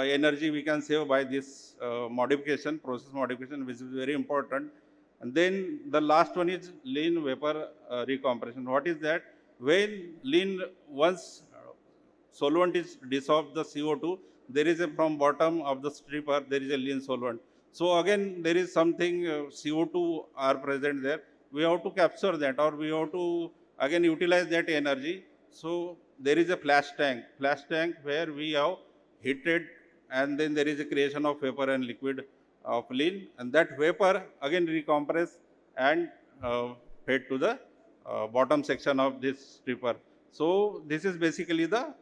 energy we can save by this modification, process modification, which is very important. And then the last one is lean vapor recompression. What is that? When lean, once solvent is dissolved the CO2, there is a, from bottom of the stripper, there is a lean solvent. So again, there is something CO2 are present there. We have to capture that, or we have to again utilize that energy. So there is a flash tank where we have heated, and then there is a creation of vapor and liquid of lean, and that vapor again recompress and fed to the bottom section of this stripper. So this is basically the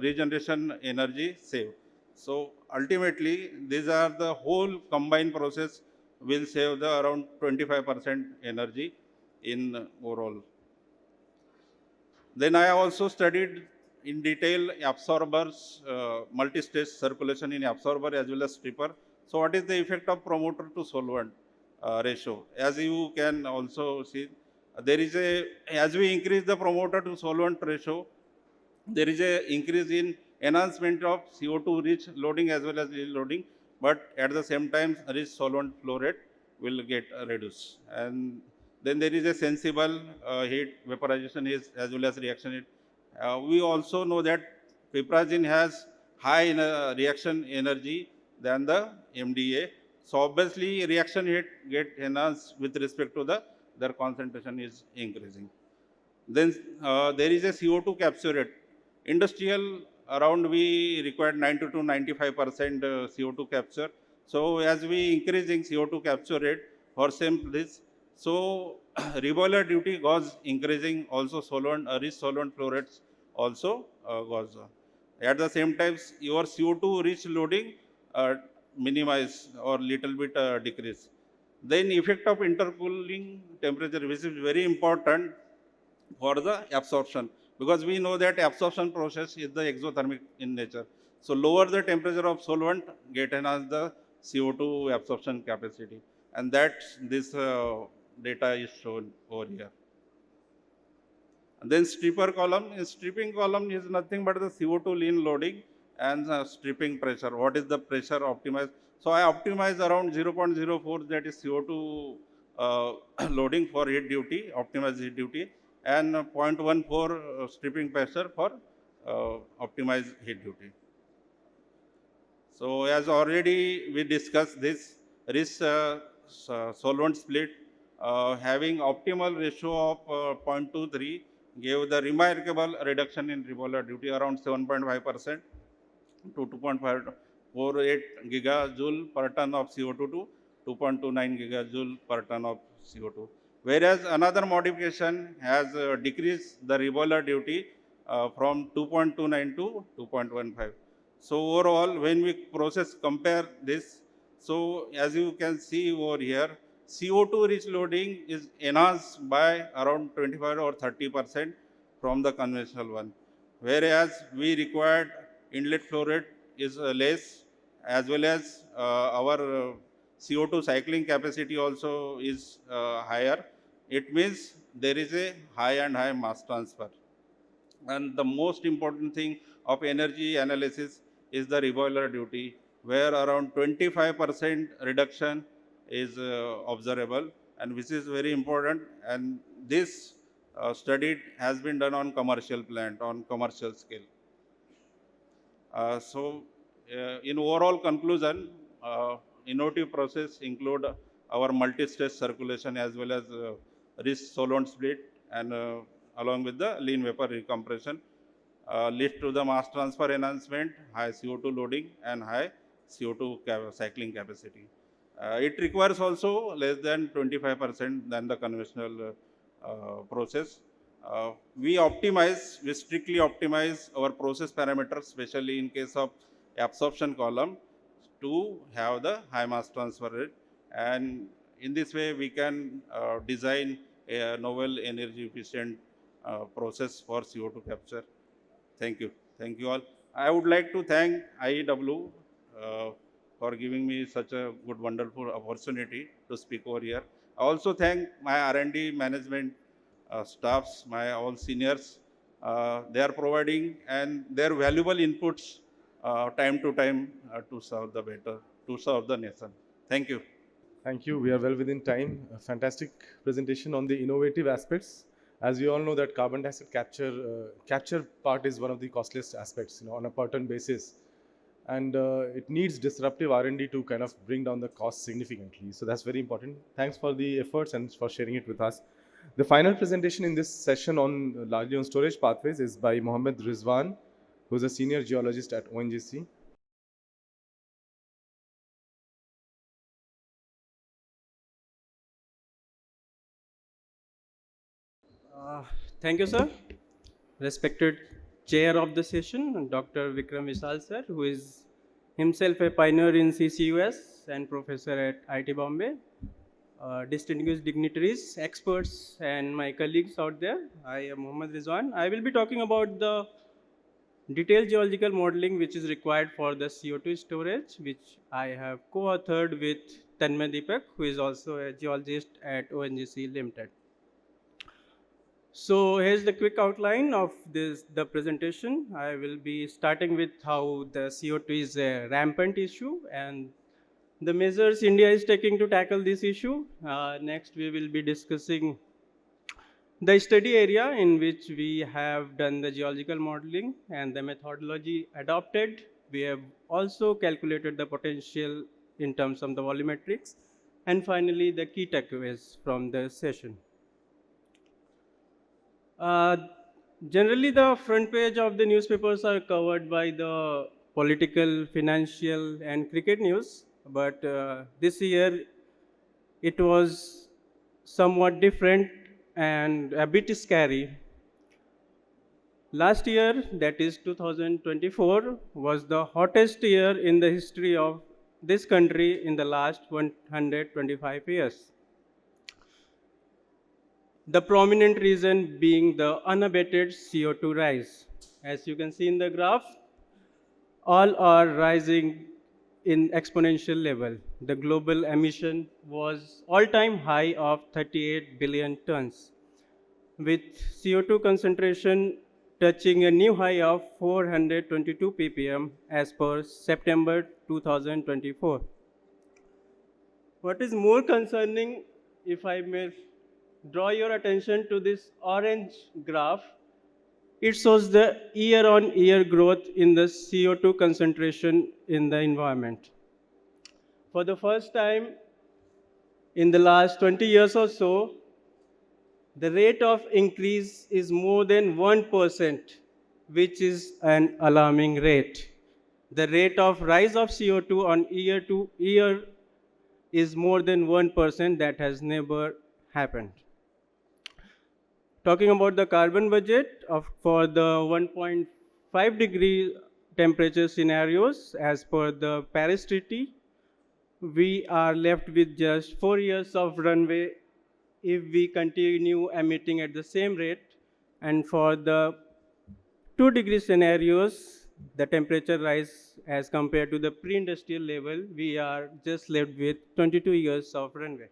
regeneration energy save. So ultimately, these are the whole combined process will save the around 25% energy in overall. Then I also studied in detail absorbers, multi-stage circulation in absorber as well as stripper. So what is the effect of promoter to solvent ratio? As you can also see, there is a, as we increase the promoter to solvent ratio, there is a increase in enhancement of CO2 rich loading as well as lean loading, but at the same time rich solvent flow rate will get reduced. And then there is a sensible heat vaporization is as well as reaction heat. We also know that piperazine has high reaction energy than the MDA. So obviously reaction heat get enhanced with respect to the, their concentration is increasing. Then there is a CO2 capture rate. Industrial, around we require 90 to 95% CO2 capture. So as we increasing CO2 capture rate for same this, so reboiler duty goes increasing, also solvent, rich solvent flow rates also goes on. At the same time, your CO2 rich loading minimize or little bit decrease. Then effect of intercooling temperature, which is very important for the absorption, because we know that absorption process is the exothermic in nature. So lower the temperature of solvent, get enhance the CO2 absorption capacity, and that this data is shown over here. And then stripper column, in stripping column is nothing but the CO2 lean loading and stripping pressure. What is the pressure optimized? So I optimize around 0.04, that is CO2 loading for heat duty, optimized heat duty, and 0.14 stripping pressure for optimized heat duty. So as already we discussed this, risk solvent split having optimal ratio of 0.23 gave the remarkable reduction in revolver duty around 7.5% to 2.548 gigajoule per ton of CO2 to 2.29 gigajoule per ton of CO2. Whereas another modification has decreased the revolver duty from 2.29 to 2.15. So overall, when we process compare this, so as you can see over here, CO2 rich loading is enhanced by around 25 or 30% from the conventional one, whereas we required inlet flow rate is less, as well as our CO2 cycling capacity also is higher. It means there is a high mass transfer. And the most important thing of energy analysis is the reboiler duty, where around 25% reduction is observable, and which is very important. And this study has been done on commercial plant, on commercial scale. In overall conclusion, innovative process include our multi-stage circulation as well as rich solvent split, and along with the lean vapor recompression, leads to the mass transfer enhancement, high CO2 loading, and high CO2 cycling capacity. It requires also less than 25% than the conventional process. We strictly optimize our process parameters, especially in case of absorption column, to have the high mass transfer rate. And in this way, we can design a novel energy efficient process for CO2 capture. Thank you. Thank you all. I would like to thank IEW for giving me such a good, wonderful opportunity to speak over here. I also thank my R&D management staffs, my all seniors. They are providing and their valuable inputs time to time to serve the better, to serve the nation. Thank you. Thank you. We are well within time. A fantastic presentation on the innovative aspects. As we all know that carbon dioxide capture part is one of the costliest aspects, on a per ton basis, and it needs disruptive R&D to kind of bring down the cost significantly. So that's very important. Thanks for the efforts and for sharing it with us. The final presentation in this session on largely on storage pathways is by Mohammed Rizwan, who is a senior geologist at ONGC. Uh, Thank you, sir. Respected chair of the session, Dr. Vikram Vishal, sir, who is himself a pioneer in CCUS and professor at IIT Bombay. Distinguished dignitaries, experts, and my colleagues out there. I am Mohammad Rizwan. I will be talking about the detailed geological modeling which is required for the CO2 storage, which I have co-authored with Tanmay Deepak, who is also a geologist at ONGC Limited. So here's the quick outline of the presentation. I will be starting with how the CO2 is a rampant issue and the measures India is taking to tackle this issue. Next, we will be discussing the study area in which we have done the geological modeling and the methodology adopted. We have also calculated the potential in terms of the volumetrics. And finally, the key takeaways from the session. Uh, Generally, the front page of the newspapers are covered by the political, financial, and cricket news. But this year, it was somewhat different and a bit scary. Last year, that is 2024, was the hottest year in the history of this country in the last 125 years. The prominent reason being the unabated CO2 rise. As you can see in the graph, all are rising in exponential level. The global emission was all-time high of 38 billion tons, with CO2 concentration touching a new high of 422 ppm as per September 2024. What is more concerning, if I may draw your attention to this orange graph, it shows the year-on-year growth in the CO2 concentration in the environment. For the first time in the last 20 years or so, The rate of increase is more than 1%, which is an alarming rate. The rate of rise of CO2 on year to year is more than 1%. That has never happened. Talking about the carbon budget for the 1.5 degree temperature scenarios as per the Paris Treaty, we are left with just 4 years of runway if we continue emitting at the same rate. And for the 2 degree scenarios, the temperature rise as compared to the pre-industrial level, we are just left with 22 years of runway.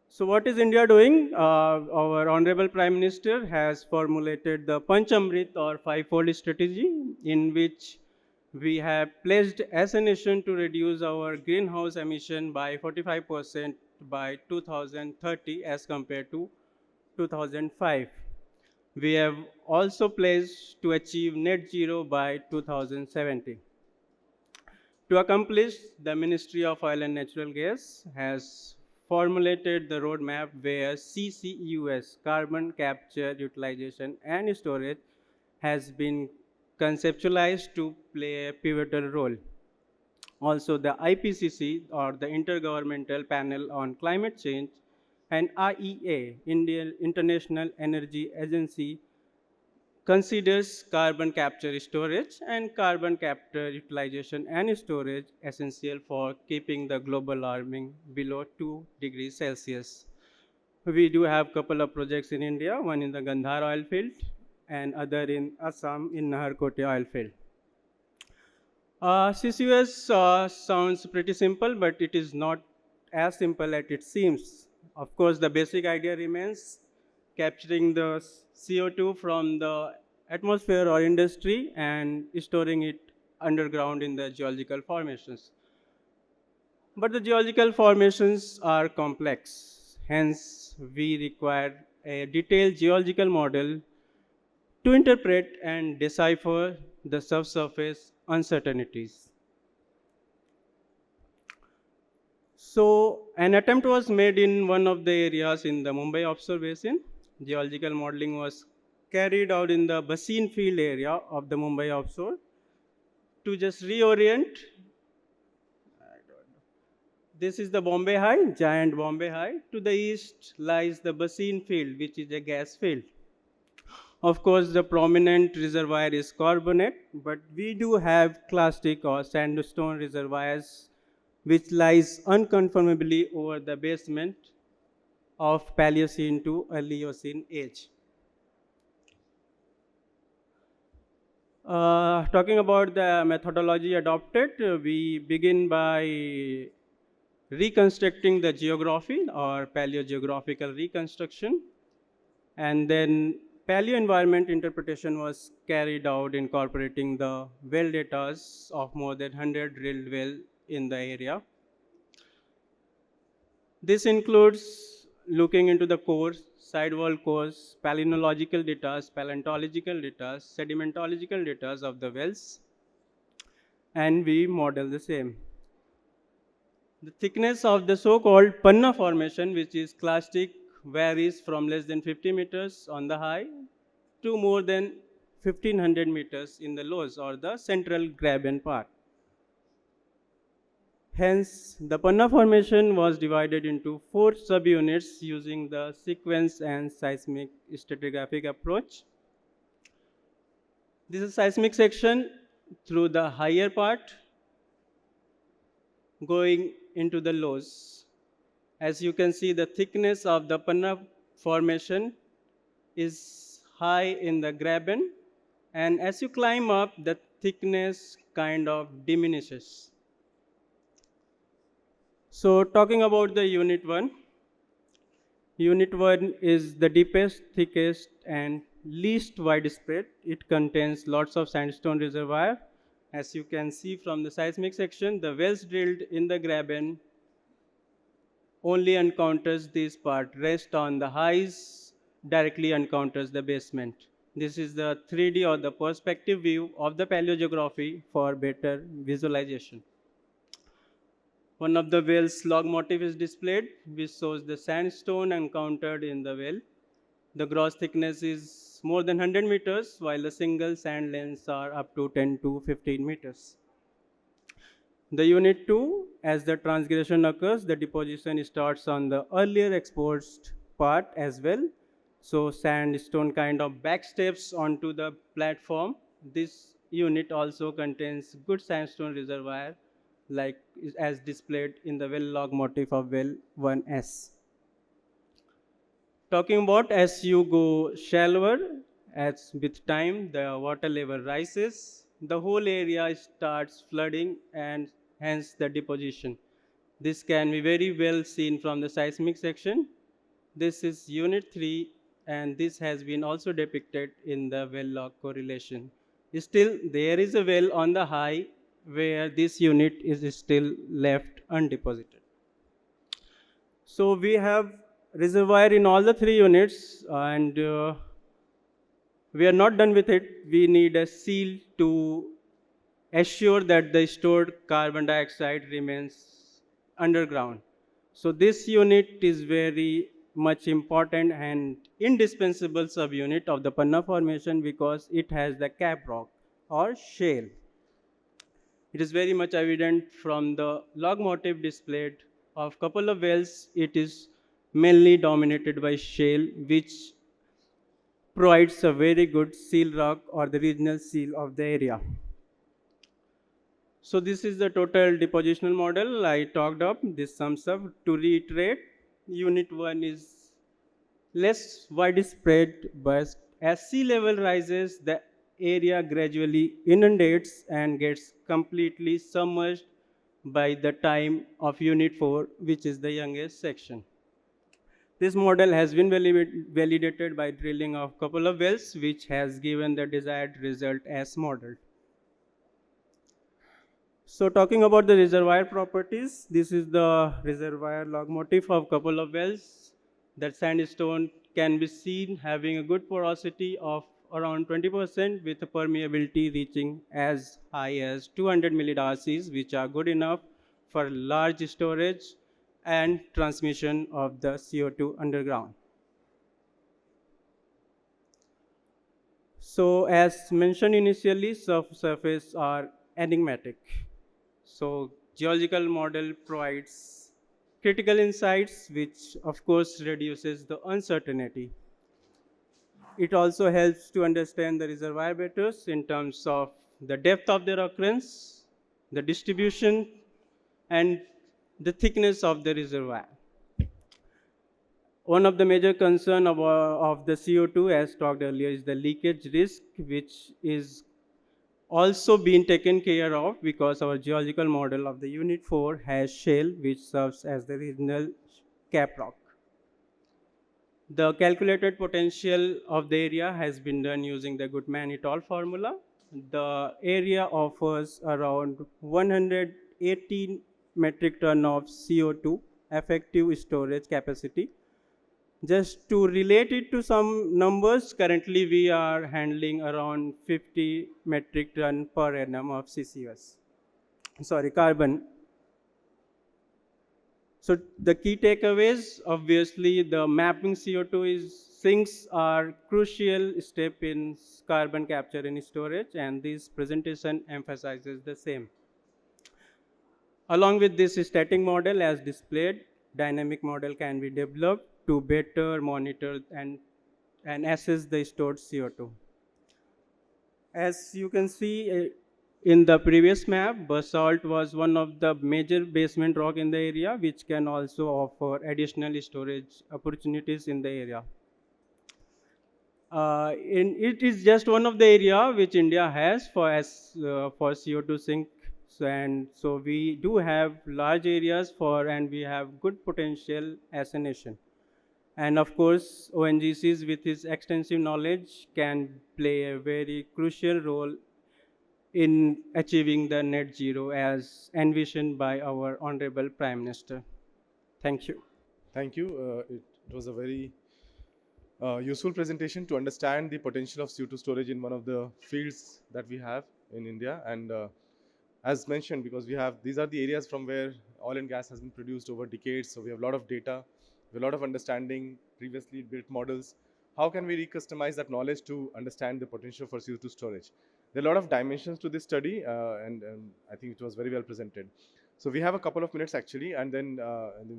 So what is India doing? Our Honorable Prime Minister has formulated the Panchamrit or five-fold strategy in which we have pledged as a nation to reduce our greenhouse emission by 45% by 2030 as compared to 2005. We have also pledged to achieve net zero by 2070. To accomplish, the Ministry of Oil and Natural Gas has formulated the roadmap where CCUS, carbon capture, utilization, and storage, has been conceptualized to play a pivotal role. Also, the IPCC, or the Intergovernmental Panel on Climate Change, and IEA, Indian International Energy Agency, considers carbon capture storage and carbon capture utilization and storage essential for keeping the global warming below 2 degrees Celsius. We do have a couple of projects in India, one in the Gandhar oil field and other in Assam in Naharkote oil field. CCUS sounds pretty simple, but it is not as simple as it seems. Of course, the basic idea remains capturing the CO2 from the atmosphere or industry and storing it underground in the geological formations. But the geological formations are complex. Hence, we require a detailed geological model to interpret and decipher the subsurface uncertainties. So, an attempt was made in one of the areas in the Mumbai offshore basin. Geological modeling was carried out in the basin field area of the Mumbai offshore to just reorient. This is the Bombay High, giant Bombay High. To the east lies the basin field, which is a gas field. Of course, the prominent reservoir is carbonate, but we do have clastic or sandstone reservoirs which lies unconformably over the basement of Paleocene to early Eocene age. Talking about the methodology adopted, we begin by reconstructing the geography or paleogeographical reconstruction, and then paleo-environment interpretation was carried out incorporating the well data of more than 100 drilled wells in the area. This includes looking into the cores, sidewall cores, palynological data, paleontological data, sedimentological data of the wells, and we model the same. The thickness of the so-called Panna formation, which is clastic, varies from less than 50 meters on the high to more than 1500 meters in the lows or the central graben part. Hence, the Panna formation was divided into 4 subunits using the sequence and seismic stratigraphic approach. This is seismic section through the higher part going into the lows. As you can see, the thickness of the Panna formation is high in the graben, and as you climb up, the thickness kind of diminishes. So talking about the unit 1, unit 1 is the deepest, thickest, and least widespread. It contains lots of sandstone reservoir. As you can see from the seismic section, the wells drilled in the graben only encounters this part. Rest on the highs directly encounters the basement. This is the 3D or the perspective view of the paleogeography for better visualization. One of the well's log motif is displayed, which shows the sandstone encountered in the well. The gross thickness is more than 100 meters, while the single sand lengths are up to 10 to 15 meters. The unit 2, as the transgression occurs, the deposition starts on the earlier exposed part as well. So sandstone kind of backsteps onto the platform. This unit also contains good sandstone reservoir, like as displayed in the well log motif of well 1S. Talking about as you go shallower, as with time the water level rises, the whole area starts flooding and hence the deposition. This can be very well seen from the seismic section. This is unit 3 and this has been also depicted in the well log correlation. Still, there is a well on the high where this unit is still left undeposited. So we have reservoir in all the 3 units and we are not done with it. We need a seal to assure that the stored carbon dioxide remains underground. So this unit is very much important and indispensable subunit of the Panna formation because it has the cap rock or shale. It is very much evident from the log motif displayed of couple of wells. It is mainly dominated by shale, which provides a very good seal rock or the regional seal of the area. So this is the total depositional model I talked of. This sums up. To reiterate, unit 1 is less widespread, but as sea level rises, the area gradually inundates and gets completely submerged by the time of unit 4, which is the youngest section. This model has been validated by drilling of couple of wells, which has given the desired result as modeled. So talking about the reservoir properties, this is the reservoir log motif of couple of wells. That sandstone can be seen having a good porosity of around 20% with a permeability reaching as high as 200 millidarcies, which are good enough for large storage and transmission of the CO2 underground. So as mentioned initially, subsurface are enigmatic. So geological model provides critical insights, which of course reduces the uncertainty. It also helps to understand the reservoir better in terms of the depth of their occurrence, the distribution, and the thickness of the reservoir. One of the major concerns of the CO2, as talked earlier, is the leakage risk, which is also been taken care of because our geological model of the unit 4 has shale, which serves as the regional cap rock. The calculated potential of the area has been done using the Goodman et al. Formula. The area offers around 118 metric ton of CO2 effective storage capacity. Just to relate it to some numbers, currently we are handling around 50 metric ton per annum of CCUS. Sorry, carbon. So the key takeaways, obviously the mapping CO2 sinks are crucial step in carbon capture and storage, and this presentation emphasizes the same. Along with this static model as displayed, dynamic model can be developed to better monitor and assess the stored CO2. As you can see in the previous map, basalt was one of the major basement rock in the area, which can also offer additional storage opportunities in the area. It is just one of the area which India has for CO2 sink, and so we do have large areas and we have good potential as a nation. And of course, ONGCs with its extensive knowledge can play a very crucial role in achieving the net zero as envisioned by our Honorable Prime Minister. Thank you. Thank you. It was a very useful presentation to understand the potential of CO2 storage in one of the fields that we have in India. And as mentioned, because these are the areas from where oil and gas has been produced over decades, so we have a lot of data, we have a lot of understanding, previously built models. How can we recustomize that knowledge to understand the potential for CO2 storage? There are a lot of dimensions to this study, and I think it was very well presented. So we have a couple of minutes actually, and then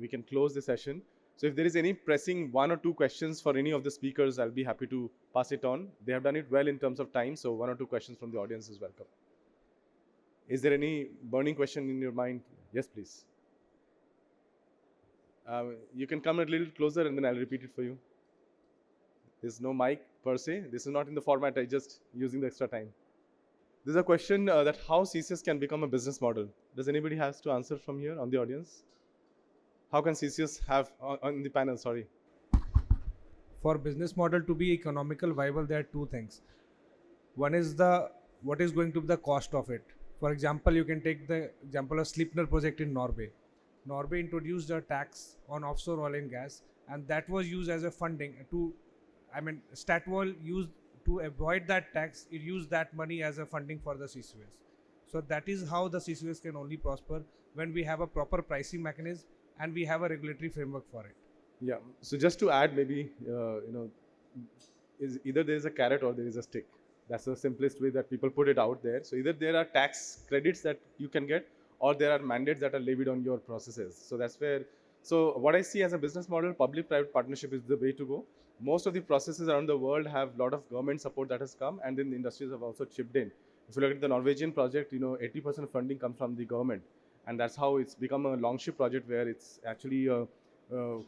we can close the session. So if there is any pressing one or two questions for any of the speakers, I'll be happy to pass it on. They have done it well in terms of time, so one or two questions from the audience is welcome. Is there any burning question in your mind? Yes, please. You can come a little closer and then I'll repeat it for you. There's no mic per se. This is not in the format, I just using the extra time. There's a question that how CCS can become a business model. Does anybody has to answer from here on the audience? How can CCS have, on the panel, sorry. For business model to be economical viable, there are two things. One is what is going to be the cost of it. For example, you can take the example of Sleipner project in Norway. Norway introduced a tax on offshore oil and gas, and that was used as a funding to, Statwall used to avoid that tax. It used that money as a funding for the CCUS. So that is how the CCUS can only prosper, when we have a proper pricing mechanism and we have a regulatory framework for it. Yeah. So just to add, maybe is either there is a carrot or there is a stick. That's the simplest way that people put it out there. So either there are tax credits that you can get, or there are mandates that are levied on your processes. So that's where. So what I see as a business model, public-private partnership is the way to go. Most of the processes around the world have a lot of government support that has come, and then the industries have also chipped in. If you look at the Norwegian project, 80% funding comes from the government, and that's how it's become a longship project where it's actually a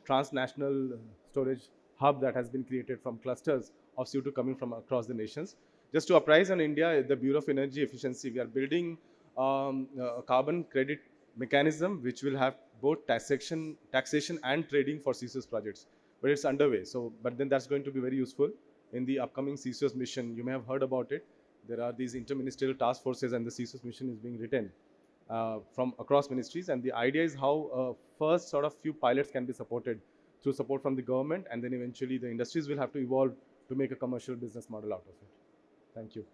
transnational storage hub that has been created from clusters of CO2 coming from across the nations. Just to apprise on India, the Bureau of Energy Efficiency, we are building a carbon credit mechanism which will have both taxation and trading for CCS projects. But it's underway. So, but then that's going to be very useful in the upcoming CCS mission. You may have heard about it. There are these interministerial task forces, and the CCS mission is being written from across ministries. And the idea is how first sort of few pilots can be supported through support from the government, and then eventually the industries will have to evolve to make a commercial business model out of it. Thank you.